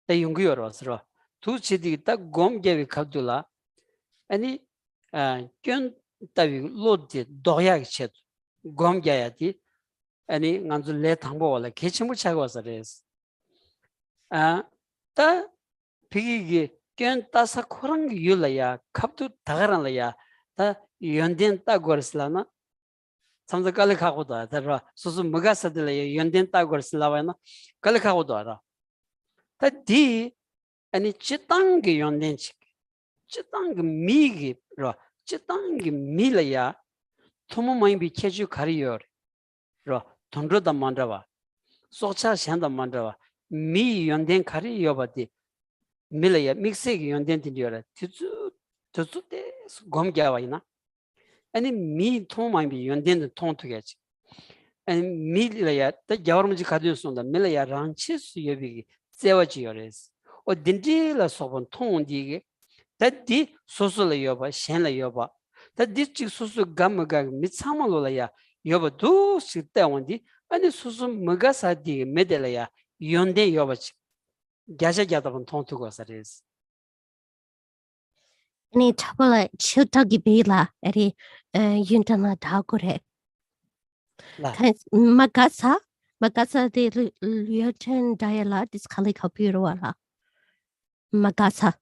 ta yungu yor ro tu chidi ta gom gevi kabdula ani kyen tabi lodi doya chet gom gayati ani nganzu le thangbo wala kechimu chagwasares 다 비기 견 따사 코랑 유라야 갑도 다가란라야 다 연된 따고르슬라나 삼자 깔카고도 알아 소소 먹었을래 연된 따고르슬라와나 깔카고도 알아 다디 아니 찌땅게 연된치 찌땅게 미기로 찌땅게 밀라야 토모마이 비체주 가리요 로 돈로다 만다와 소차 샹다 만다와 미 연된 가리 여바디 밀어야 믹스기 연된 디려라 저때 검겨와이나 아니 미 통마이 연된 통투게지 아니 밀어야 더 여러분지 가지고선다 밀어야 란치스 여비기 세워지요레스 어 딘디라 소본 통디게 다디 소소를 여바 셴라 여바 다디 직 소소 감마가 미참을로야 여바도 시때원디 아니 소소 먹가사디 메델야 연대 여바치 Geshe gyadabun tontugo saris. Ni tabula chiltagi bila eri yuntana dagure. Magasa de Luton diala diskali kapiruala. Magasa.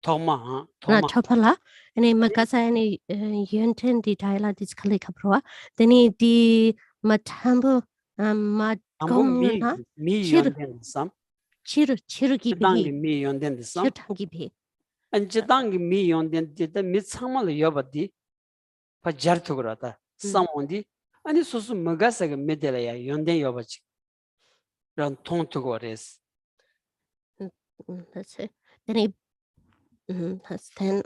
Toma, Na Toma. chopala ani makasa ani yunten di taila diskali kaproa deni di matambo Ambu mi magona mi chir yonden sam. chiru Chidangi gibi mi yonden sam. chitangi bi And chidangi mi yonden did the mitsamal yobadi. Pajartugurata. Samondi. Ani susu magasaga medelaya yonden yobachi. Ran tontugores. that's it deni that's then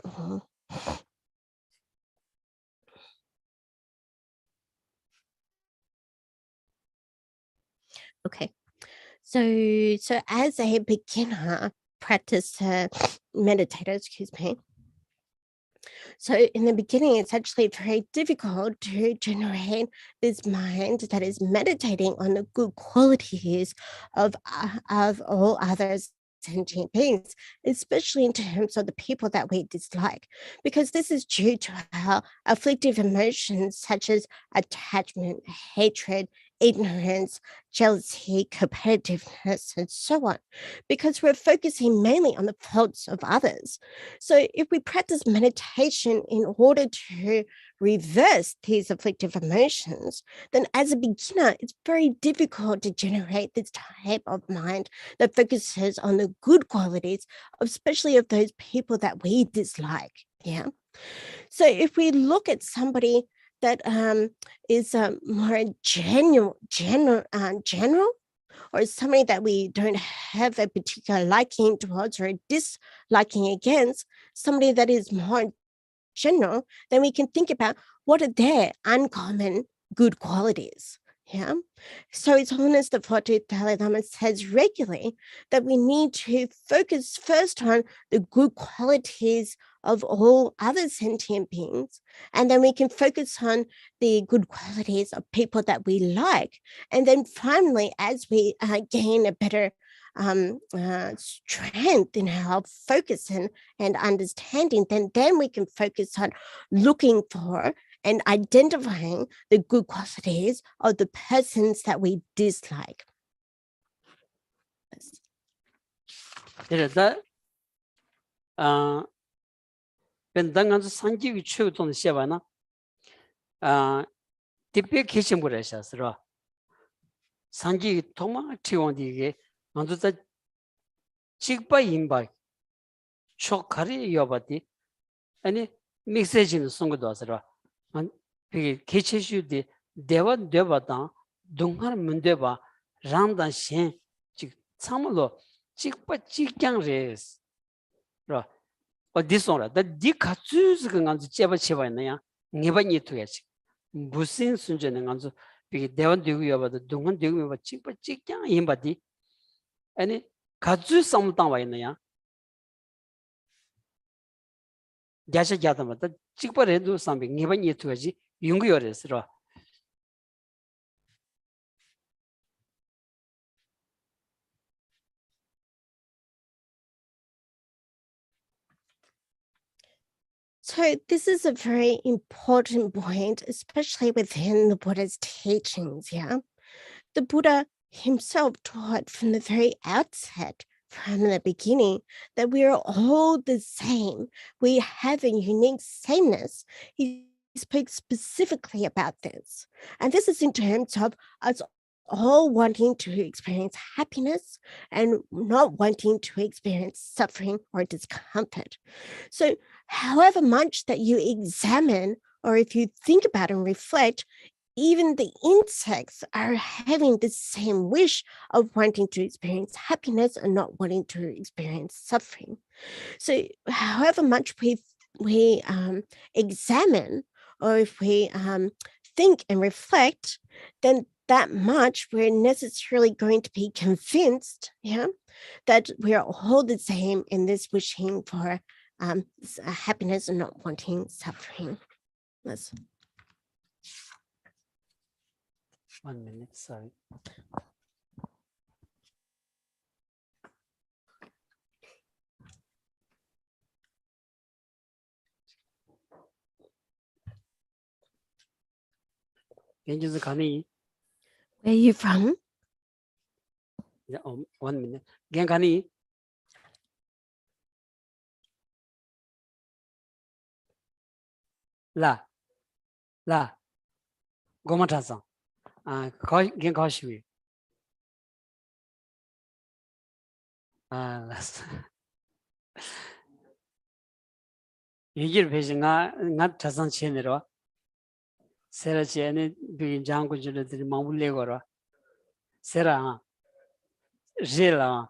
okay. So as a beginner practice meditator, excuse me. So in the beginning, it's actually very difficult to generate this mind that is meditating on the good qualities of all others sentient beings, especially in terms of the people that we dislike, because this is due to how afflictive emotions such as attachment, hatred, ignorance, jealousy, competitiveness, and so on, because we're focusing mainly on the faults of others. So if we practice meditation in order to reverse these afflictive emotions, then as a beginner, it's very difficult to generate this type of mind that focuses on the good qualities, especially of those people that we dislike. Yeah. So if we look at somebody that is more general, or somebody that we don't have a particular liking towards or disliking against, somebody that is more general, then we can think about what are their uncommon good qualities. Yeah. So His Holiness the 14th Dalai Lama says regularly that we need to focus first on the good qualities of all other sentient beings, and then we can focus on the good qualities of people that we like. And then finally, as we gain a better strength in our focus and understanding, then we can focus on looking for and identifying the good qualities of the persons that we dislike. 이래다 bendanganzu sanji chu ton shebana tipe kishin burashasro sanji toma tiwondige manzu ta chikpa imba chokari yobati ani mixation songodo asro an pi kicheshu de dewa debata dunghar mundeba ramdan shen chik samlo chikpa chikyang res ro 어디서라 다 같이스 간지 제바 제바냐 네바니 투야지 무슨 순전한 간지 비게 대원 되고요 봐도 동원 되고 봐 찍바 찍장 임바디 아니 같이 상담 와 있느냐 야샤 야다마다 찍바래도 상비 네바니 투야지 용구요레스로 So this is a very important point, especially within the Buddha's teachings. Yeah, the Buddha himself taught from the very outset, from the beginning, that we are all the same. We have a unique sameness. He speaks specifically about this, and this is in terms of us all wanting to experience happiness and not wanting to experience suffering or discomfort. So however much that you examine, or if you think about and reflect, even the insects are having the same wish of wanting to experience happiness and not wanting to experience suffering. So however much we examine, or if we think and reflect, then that much we're necessarily going to be convinced, yeah, that we are all the same in this wishing for happiness and not wanting suffering. Let's 1 minute sorry 겐지스 가니 where are you from? 1 minute 겐 가니 La, la, Gomatasan. Genkashi. Yigir Peshinga, Tasan Chenero. Sarah Chene, being Jango Judah, Mamulegora. Sarah, Jela.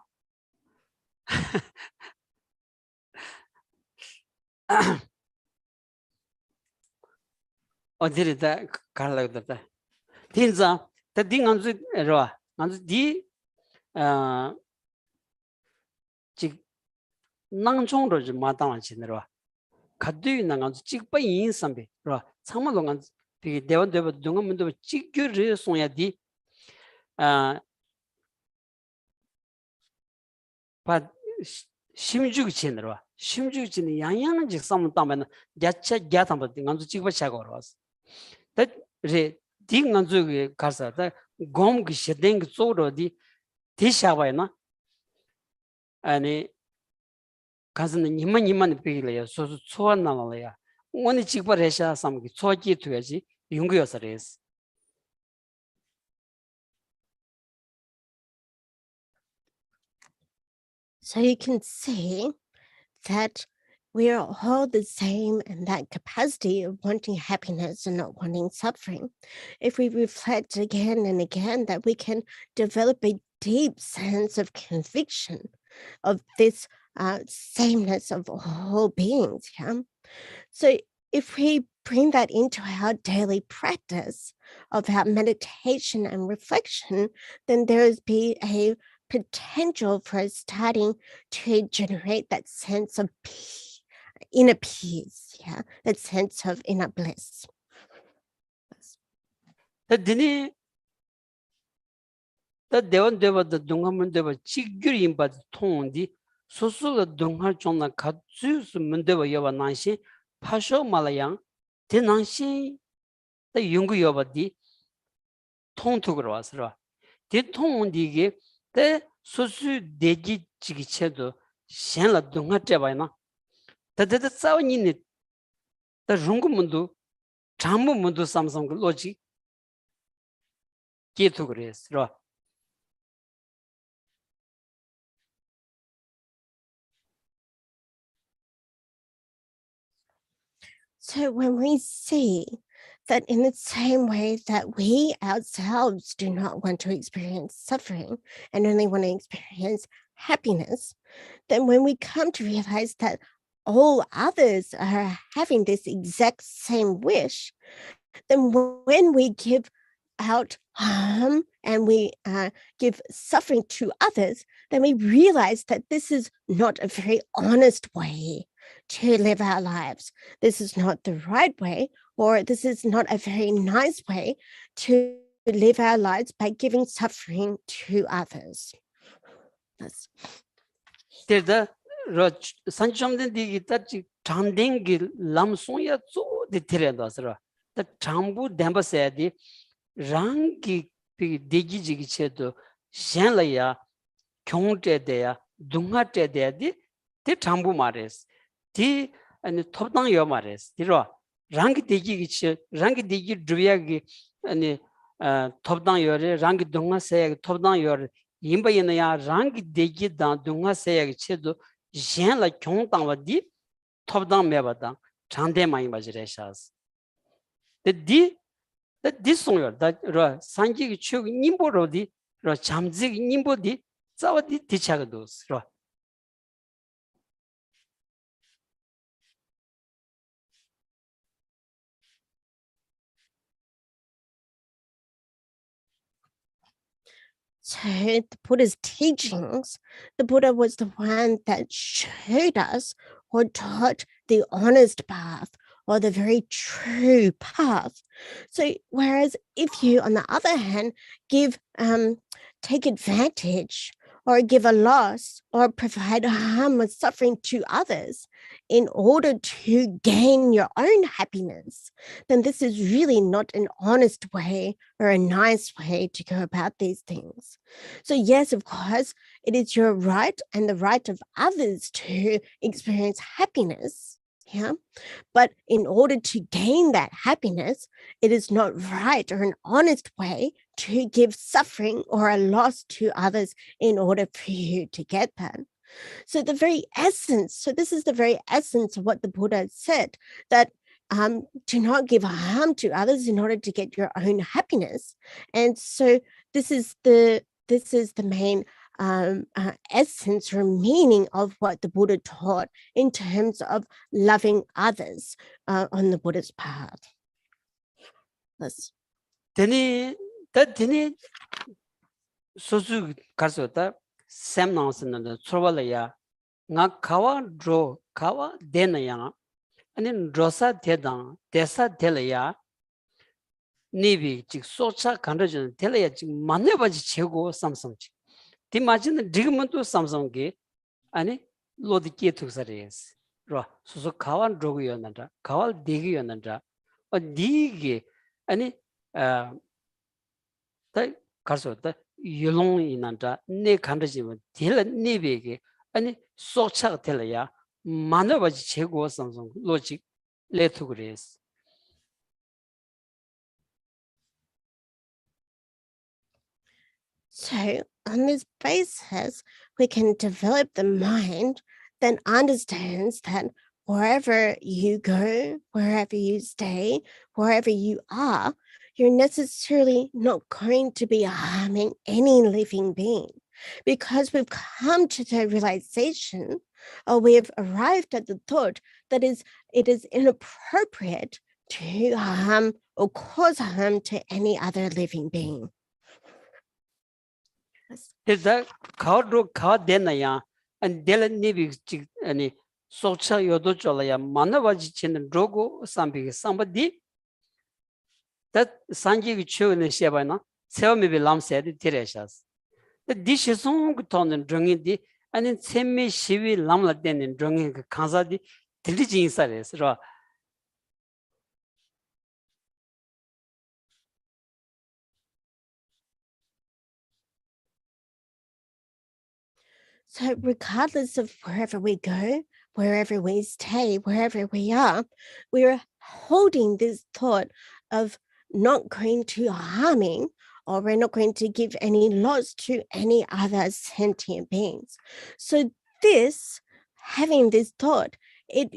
Or did it Carla that? Tinza, the thing on the Roa, on the Nangchong Matan Chinero. Kadu Nangan, Chick in Sambi, Roa, Samalongan, the Devon Deva Dungam, Chiku Soya di. But 심죽이 지느라 심죽이 지는 양양은 직삼은 따면 야차 야탐 받는 간주 찍어 차고 왔어. 그래 딩간주에 가서 곰기 시댕 쪼로디 디샤바이나 아니 가서는 님만 비길래요. 소소 초안 나와요. 오늘 찍어 해서 삼기 초기 돼야지 용기여서래스. So you can see that we are all the same in that capacity of wanting happiness and not wanting suffering. If we reflect again and again, that we can develop a deep sense of conviction of this sameness of all beings. Yeah? So if we bring that into our daily practice of our meditation and reflection, then there is be a potential for us starting to generate that sense of peace, inner peace, yeah, that sense of inner bliss. Dini the Devon Deva the Dungaman Deva Chigurim but Tondi, Susu Dungar Jona Katsus Mundeva Yova Nanshi, Pasho Malayang, Tenanshi, the Yungu Yovadi, Ton to Grosra. Did Ton Digi, the Susu Deji Chigichedo, Shenla Dunga Jabana. That the Sawan in it, the Rungumundu, Chambu Mundu Samsung logic. Get to Grace. So when we see that in the same way that we ourselves do not want to experience suffering and only want to experience happiness, then when we come to realize that all others are having this exact same wish, then when we give out harm and we give suffering to others, then we realize that this is not a very honest way to live our lives. This is not the right way, or this is not a very nice way to live our lives by giving suffering to others. That's the Sancham the Tandengi Lamsoya so the Tiradasra. The Tambu Damba said the Rangi Digi Chedo, Shanlaya, Kyongte dea, Dungate dea, the Tambu Mares, the and the top down your mares, the raw Rangi Digi, Rangi Digi Druagi, and the top down your Rangi Dunga say, top down your Yimba Yanaya, Rangi Digi down Dunga say, Chedo, Shan like Kyong down di, top down Mevada, Chande my imaginations. The this song that Sanji Chug Nimbo Rodi, Chamzi Nimbo di, Zawadi Tichagados. So the Buddha's teachings, the Buddha was the one that showed us or taught the honest path or the very true path. So whereas if you, on the other hand, take advantage or give a loss or provide harm or suffering to others in order to gain your own happiness, then this is really not an honest way or a nice way to go about these things. So yes, of course, it is your right and the right of others to experience happiness. Yeah. But in order to gain that happiness, it is not right or an honest way to give suffering or a loss to others in order for you to get that. So the very essence, so this is the very essence of what the Buddha said, that do not give harm to others in order to get your own happiness. And so this is the main essence or meaning of what the Buddha taught in terms of loving others on the Buddha's path. Let's. Deni sosu karsota sem nangsana chorwala ya nga kawa dro kawa dena ya ani drosa dedang desa delaya nibi 직 소차 간르전 delaya 직 만내바지 제고 삼성지 디마진 지금도 삼성게 아니 로디께 투사레스 로 소소 kawa dro고였는다 kawa 되기였는다 니게 아니 다 가서다 유롱이난다 내 간르지면 딜 니비게 아니 소차가 될래야 만나바지 제고 삼성 로직 레토그레스. So on this basis, we can develop the mind that understands that wherever you go, wherever you stay, wherever you are, you're necessarily not going to be harming any living being, because we've come to the realization, or we have arrived at the thought that it is inappropriate to harm or cause harm to any other living being. 그래서 가로 가 되나야 안 될은 니비 아니 소차 요도 졸아야 만나바지 치는 로고 삼비게 삼바디 다 산지기 추는 시바나 세워미비 람세디 디레샤스 디시송 그토는 정이디 아니 셈미 시위 람라 되는 정이 그 간사디 들리지 인사레스로 So regardless of wherever we go, wherever we stay, wherever we are, we're holding this thought of not going to harming, or we're not going to give any loss to any other sentient beings. So having this thought, it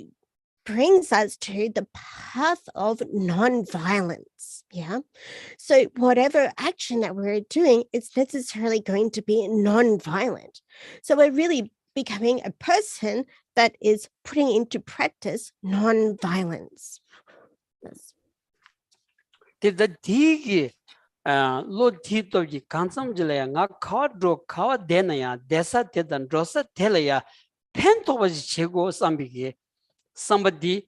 brings us to the path of non-violence. Yeah. So whatever action that we're doing, it's necessarily going to be non-violent. So we're really becoming a person that is putting into practice non-violence. Yes. 디기 로디도기 간sam질에 nga 카드로 카와 되나야 대사 되던 로사 될래야 펜토바지 제고 삼비기 somebody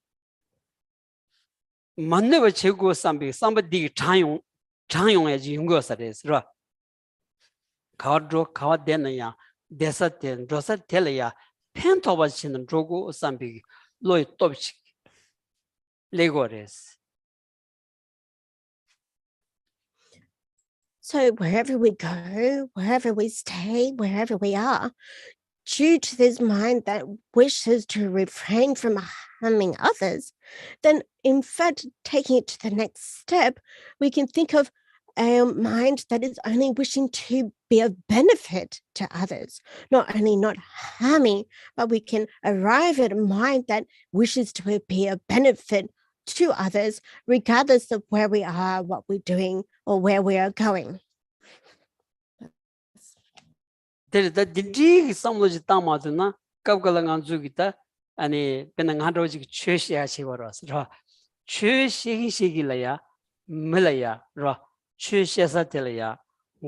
만내바 제고 삼비 somebody 장용해지 용거서레스라 카드로 카와 되나야 대사 된 로사 될래야 펜토바지는 로고 삼비기 로이 톱치 레고레스. So wherever we go, wherever we stay, wherever we are, due to this mind that wishes to refrain from harming others, then in fact, taking it to the next step, we can think of a mind that is only wishing to be of benefit to others, not only not harming, but we can arrive at a mind that wishes to be of benefit to others, regardless of where we are, what we're doing, or where we are going. 데르다 딘지 삼로지 따마드나 갑갈랑안 주기다 아니 베낭하로지 최시하시 버러스라 최시기시기라야 밀라야 라 최시사텔야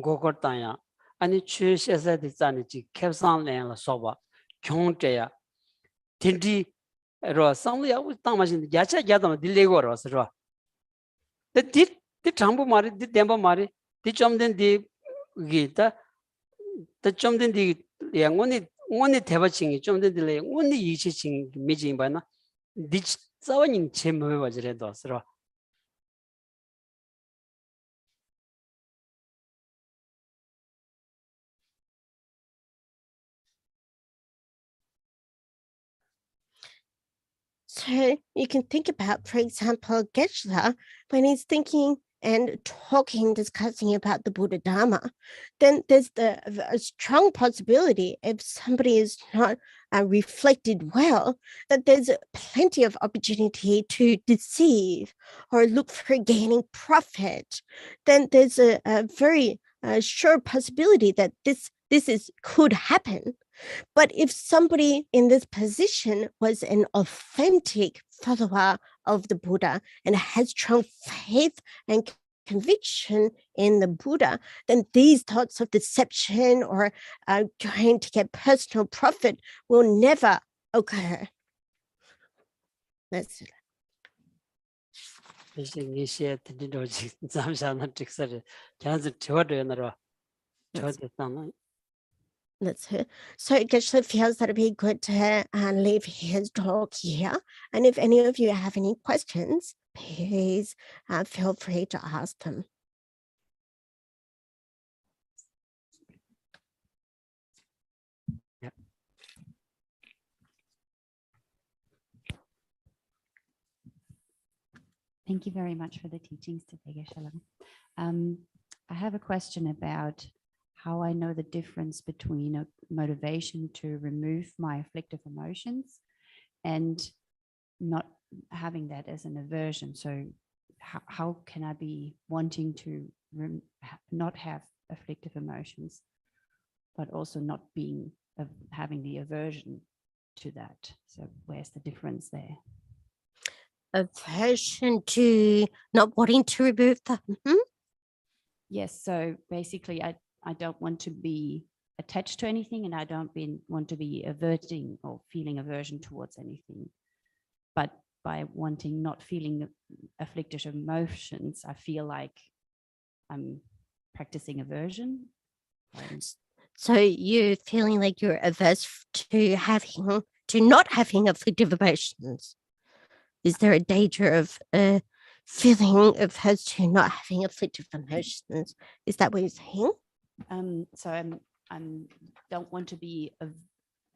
고거타야 아니 최시사데자니지 캡산랭라 소바 경제야 딘디 로 삼로야 따마신 야차 야다 딜레고러스라 디 장부 말이 디 덴바 말이 디 좀된 디 기타 좀 된디 원이 대바칭이 좀 된들래 원이 이치칭 미진 바나 디 자원인 제모에 버지래도 서로 So you can think about, for example, Geshe, when he's thinking and talking, discussing about the Buddha Dharma, then there's a strong possibility if somebody is not reflected well, that there's plenty of opportunity to deceive or look for gaining profit. Then there's a very sure possibility that this could happen. But if somebody in this position was an authentic follower of the Buddha and has strong faith and conviction in the Buddha, then these thoughts of deception or trying to get personal profit will never occur. That's it. That's it. So Geshe feels that it'd be good to leave his talk here. And if any of you have any questions, please feel free to ask them. Thank you very much for the teachings today, Geshe. I have a question about how I know the difference between a motivation to remove my afflictive emotions and not having that as an aversion. So how can I be wanting to not have afflictive emotions, but also not being having the aversion to that? So where's the difference there? Aversion to not wanting to remove them. Yes, so basically I don't want to be attached to anything, and I don't want to be averting or feeling aversion towards anything. But by not feeling afflictive emotions, I feel like I'm practicing aversion. So you're feeling like you're averse to not having afflictive emotions. Is there a danger of feeling averse to not having afflictive emotions? Is that what you're saying? So I don't want to be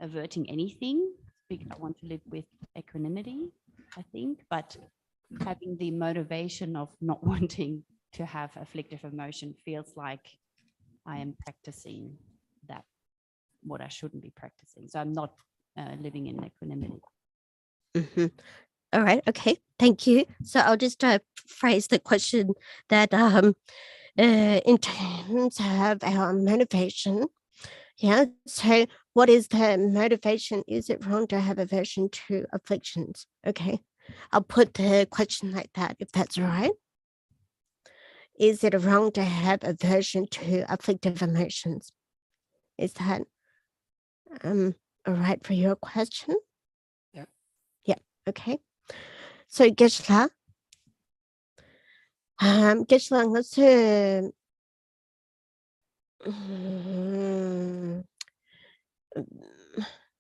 averting anything. I want to live with equanimity, I think, but having the motivation of not wanting to have afflictive emotion feels like I am practicing that, what I shouldn't be practicing. So I'm not living in equanimity. Mm-hmm. All right. Okay. Thank you. So I'll just phrase the question that in terms of our motivation. Yeah. So what is the motivation? Is it wrong to have aversion to afflictions? Okay. I'll put the question like that, if that's all right. Is it wrong to have aversion to afflictive emotions? Is that all right for your question? Yeah. Yeah. Okay. So Geshe, Geshe 것을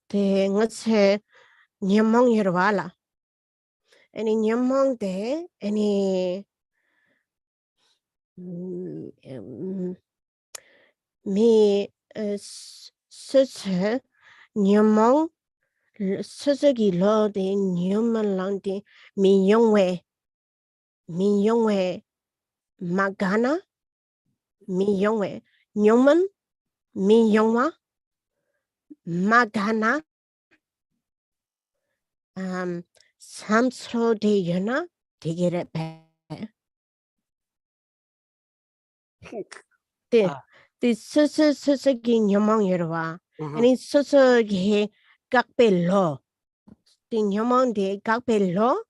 대 것을 녀몽이로 와라. Any 녀몽 대 any 미 스스 녀몽 스스기 로데 녀몽랑데 미용외 마가나 미용외 녀몽 미용와 마가나 삼스로데요나 되게래 배. 네 스스기 녀몽이로 와. 아니 스스기 각벨로 the nyomon de gakpelo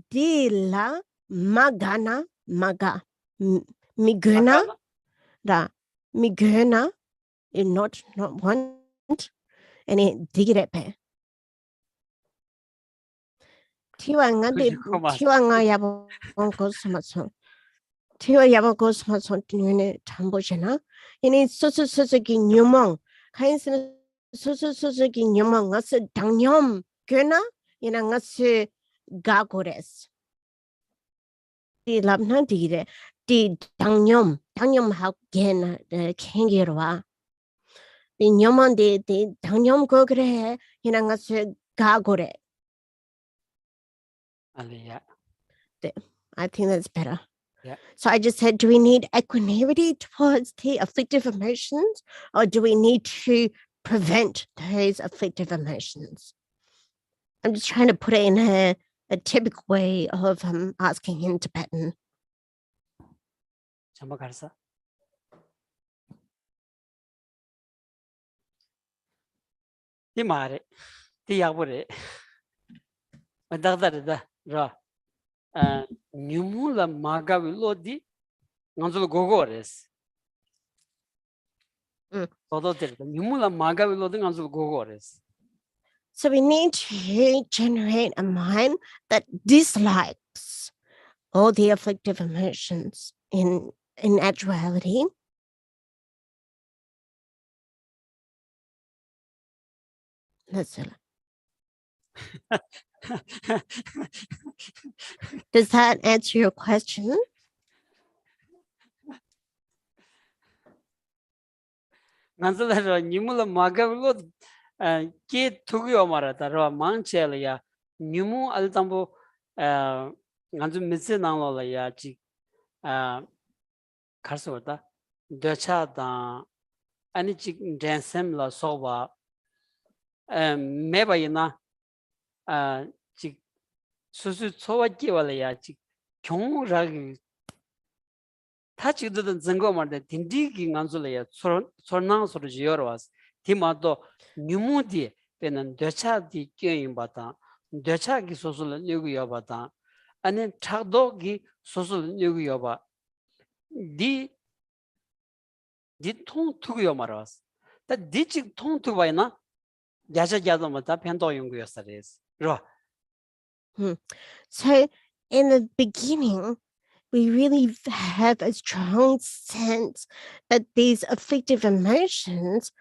de la magana maga miguna da miguna is not want and it digirepe tiwanga yabo kosmaso tiwa yabo kosmaso tine tambojana ini sosogi nyomon kainsin 소소소소기 녀몽 어스 당념 그나 이랑 어스 가고레스 디 랍나 디레 디 당념하고 겐 캥게로와 디 녀몽 디 당념 거 그래 이랑 어스 가고레 yeah. I think that's better. Yeah. So I just said, do we need equanimity towards the afflictive emotions, or do we need to prevent those afflictive emotions? I'm just trying to put it in a typical way of asking in Tibetan. 전부 가르쳐. 이 말에 이 야보래. 다다다 라. 뉴물라 마가빌로디 간줄 고고레스. 저도들 뉴물라 마가빌로디 간줄 고고레스. So we need to generate a mind that dislikes all the afflictive emotions in actuality. That's it. Does that answer your question? 간줄라 뉴물라 마가빌로 게 두고요 말하다라 망체려야 뉴무 알담보 간줄 미세 나올라야 지 가르쳐다 더차다 아니 지 댄셈라 소바 매바이나 지 수수 초와기와라야 지 경우라기 타치드든 증거 말데 딘디기 간줄이야 소나소로 지어와스 디마도 뉴무디 베는 되차디 껴인 바다 되차기 소설 여기여 바다 아니 차도기 소설 여기여 봐 디통 투고요 말아스 다 디직 통 투바이나 야자자도 맞다 편도 연구였어레스 로 So in the beginning, we really have a strong sense that these afflictive emotions,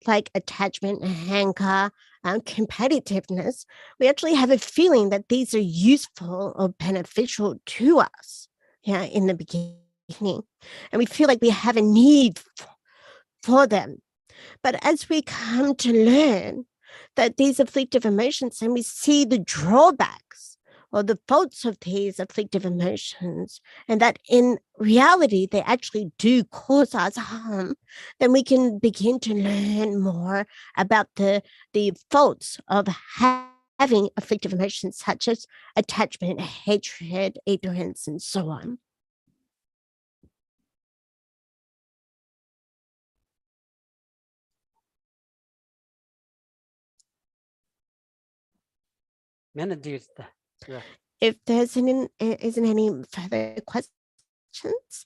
like attachment, anger, competitiveness, we actually have a feeling that these are useful or beneficial to us, in the beginning. And we feel like we have a need for them. But as we come to learn that these afflictive emotions, and we see the drawbacks or the faults of these afflictive emotions, and that in reality, they actually do cause us harm, then we can begin to learn more about the faults of having afflictive emotions such as attachment, hatred, ignorance, and so on. If there isn't any further questions?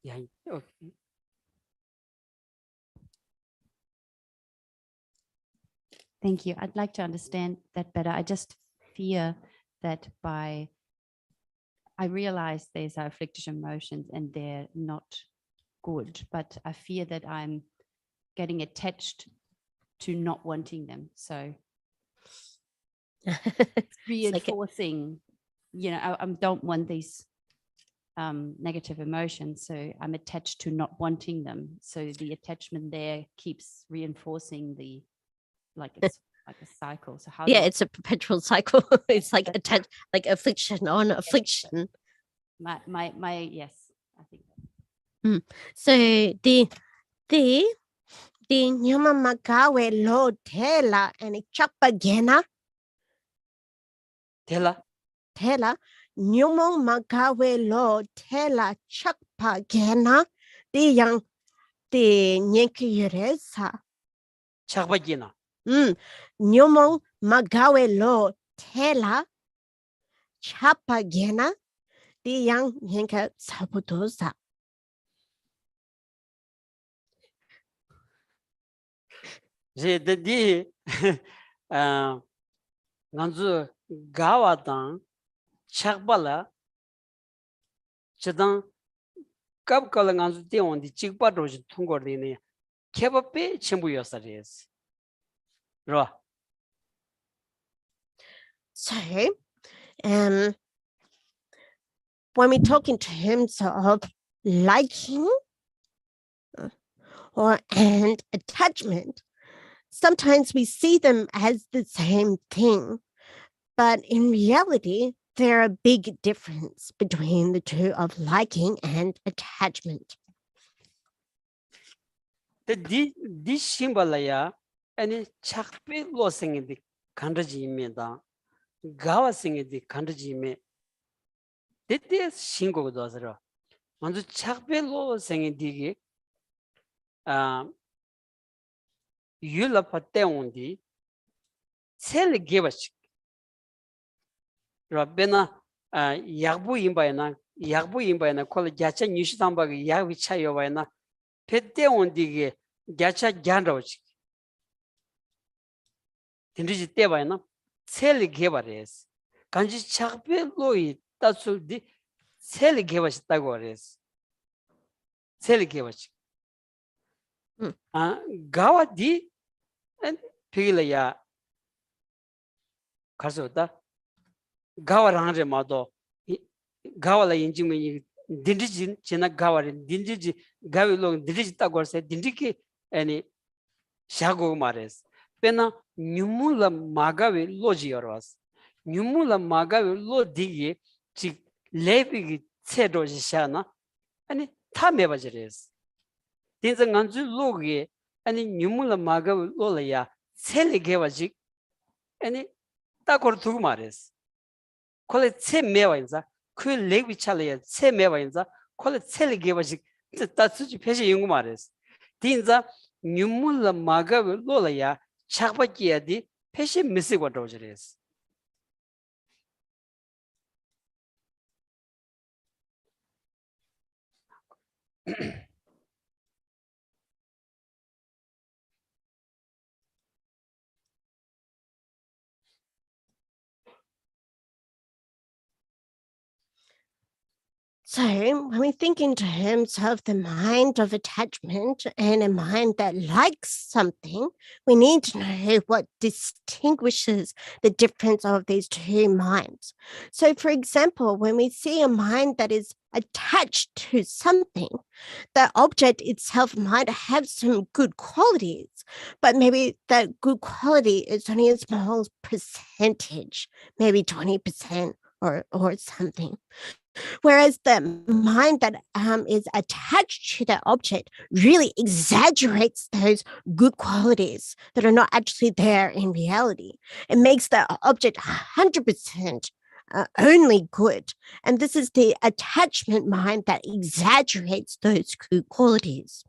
Yeah, okay. Thank you. I'd like to understand that better. I just fear that I realize there's afflictive emotions and they're not good, but I fear that I'm getting attached to not wanting them. So reinforcing, I don't want these negative emotions, so I'm attached to not wanting them. So the attachment there keeps reinforcing it's like a cycle. So how? It's a perpetual cycle. It's like like affliction on affliction. My yes, I think. So the nyama magawe lo tela and chapagena. Tela nyumo magawe lo tela chapagena di yang di nyenkiresa. chakbagina. Nyumo magawe lo tela chapagena di yang nyenka sabutosa. di nganzu gawadan chakbala chedang kapkala nganzu deondi chikpa roji thongordine kebape chembu yosares ro. So when we're talking in terms of liking and attachment, sometimes we see them as the same thing, But in reality, there are a big difference between the two of liking and attachment. 디 심발라야 아니 착비 로생인데 간다지입니다. 가와생인데 간다지임에 데데 신고도 하더라. 먼저 착비 로생인디기 아 율라파 때온디 셀 게바식 라베나 약부 임바이나 콜 자차 뉴시담바기 약 위차요바이나 페때 온디게 자차 잔라오치 딘디지 때바이나 셀 게바레스 간지 착벨로이 따술디 셀 게바시다고 하레스 셀 게바치 가와디 피길야 가서다 가와랑제 마도 가와라 인지메니 딘디지 제나 가와린 딘디지 가위로 딘디지 따고서 딘디키 아니 샤고 마레스 페나 뉴물라 마가위 로지여와스 뉴물라 마가위 로디기 지 레비기 체도지샤나 아니 타메바지레스 딘정 안주 로기 아니 뉴물라 마가위 로라야 셀게바지 아니 따고르 두고 마레스 콜레 체 메와인자 그 레비 차레야 체 메와인자 콜레 셀 게바직 따스지 페시 연구 말했어 딘자 뉴물라 마가 로라야 착바기야디 페시 미스고 도저레스 So when we think in terms of the mind of attachment and a mind that likes something, we need to know what distinguishes the difference of these two minds. So for example, when we see a mind that is attached to something, the object itself might have some good qualities, but maybe that good quality is only a small percentage, maybe 20% or something. Whereas the mind that is attached to that object really exaggerates those good qualities that are not actually there in reality. It makes the object 100% only good. And this is the attachment mind that exaggerates those good qualities.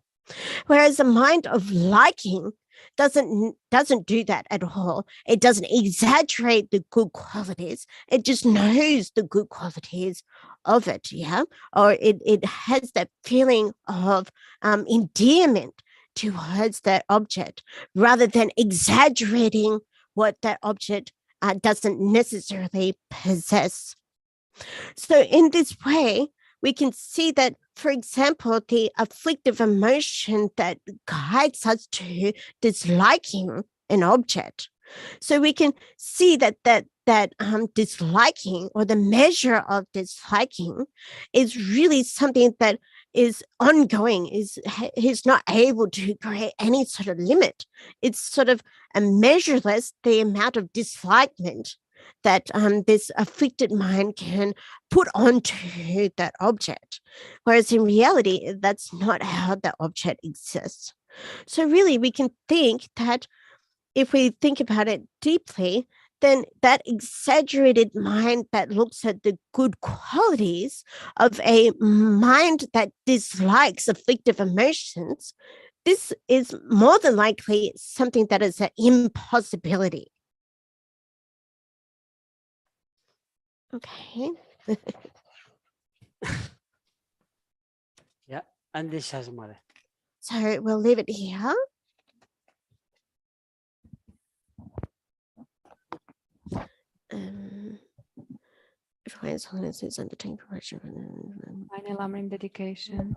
Whereas the mind of liking doesn't do that at all. It doesn't exaggerate the good qualities. It just knows the good qualities of it, yeah? Or it has that feeling of endearment towards that object rather than exaggerating what that object doesn't necessarily possess. So in this way, we can see that, for example, the afflictive emotion that guides us to disliking an object. So we can see that disliking, or the measure of disliking, is really something that is ongoing, is not able to create any sort of limit. It's sort of a measureless, the amount of dislikement that this afflicted mind can put onto that object. Whereas in reality, that's not how the object exists. So really, we can think that if we think about it deeply, then that exaggerated mind that looks at the good qualities of a mind that dislikes afflictive emotions, this is more than likely something that is an impossibility. Okay. Yeah, and this has more. So we'll leave it here. His Holiness is undertaking correction. Final Amrim dedication.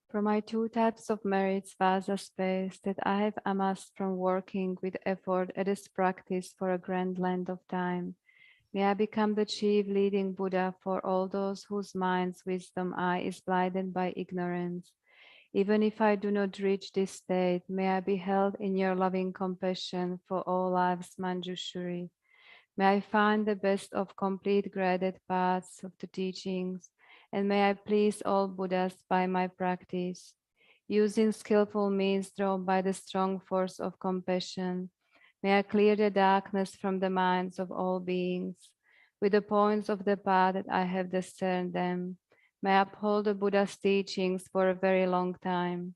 For my two types of merits, vasa space, that I have amassed from working with effort at this practice for a grand length of time, may I become the chief leading Buddha for all those whose minds' wisdom eye is blinded by ignorance. Even if I do not reach this state, may I be held in your loving compassion for all lives, Manjushri. May I find the best of complete graded paths of the teachings, and may I please all Buddhas by my practice. Using skillful means drawn by the strong force of compassion, may I clear the darkness from the minds of all beings. With the points of the path that I have discerned them, may I uphold the Buddha's teachings for a very long time.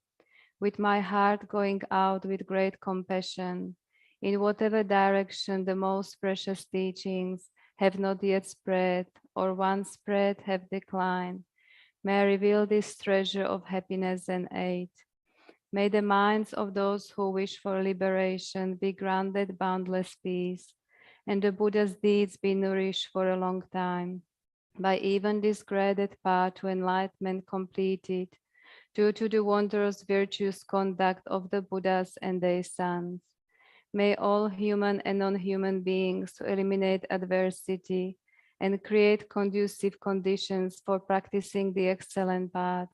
With my heart going out with great compassion, in whatever direction the most precious teachings have not yet spread, or once spread have declined, may I reveal this treasure of happiness and aid. May the minds of those who wish for liberation be granted boundless peace, and the Buddha's deeds be nourished for a long time. By even this graded path to enlightenment completed, due to the wondrous virtuous conduct of the Buddhas and their sons. May all human and non-human beings to eliminate adversity and create conducive conditions for practicing the excellent path,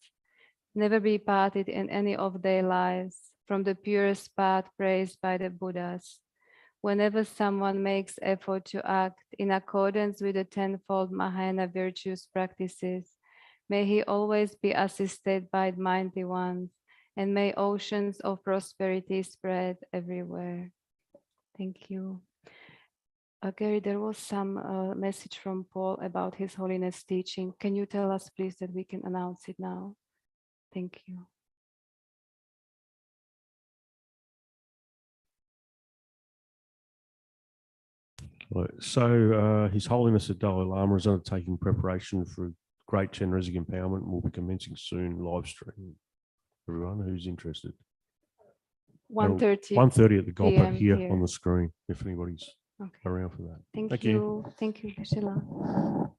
never be parted in any of their lives from the purest path praised by the Buddhas. Whenever someone makes effort to act in accordance with the tenfold Mahayana virtuous practices, may he always be assisted by mighty ones, and may oceans of prosperity spread everywhere. Thank you. Gary, there was some message from Paul about His Holiness teaching. Can you tell us, please, that we can announce it now? Thank you. So His Holiness the Dalai Lama is undertaking preparation for Great Chenrezig Empowerment and will be commencing soon live stream. Everyone who's interested. 1:30 1:30 at the Golpa PM here on the screen, if anybody's Okay. around for that. Thank Thank you. Thank you, Sheila.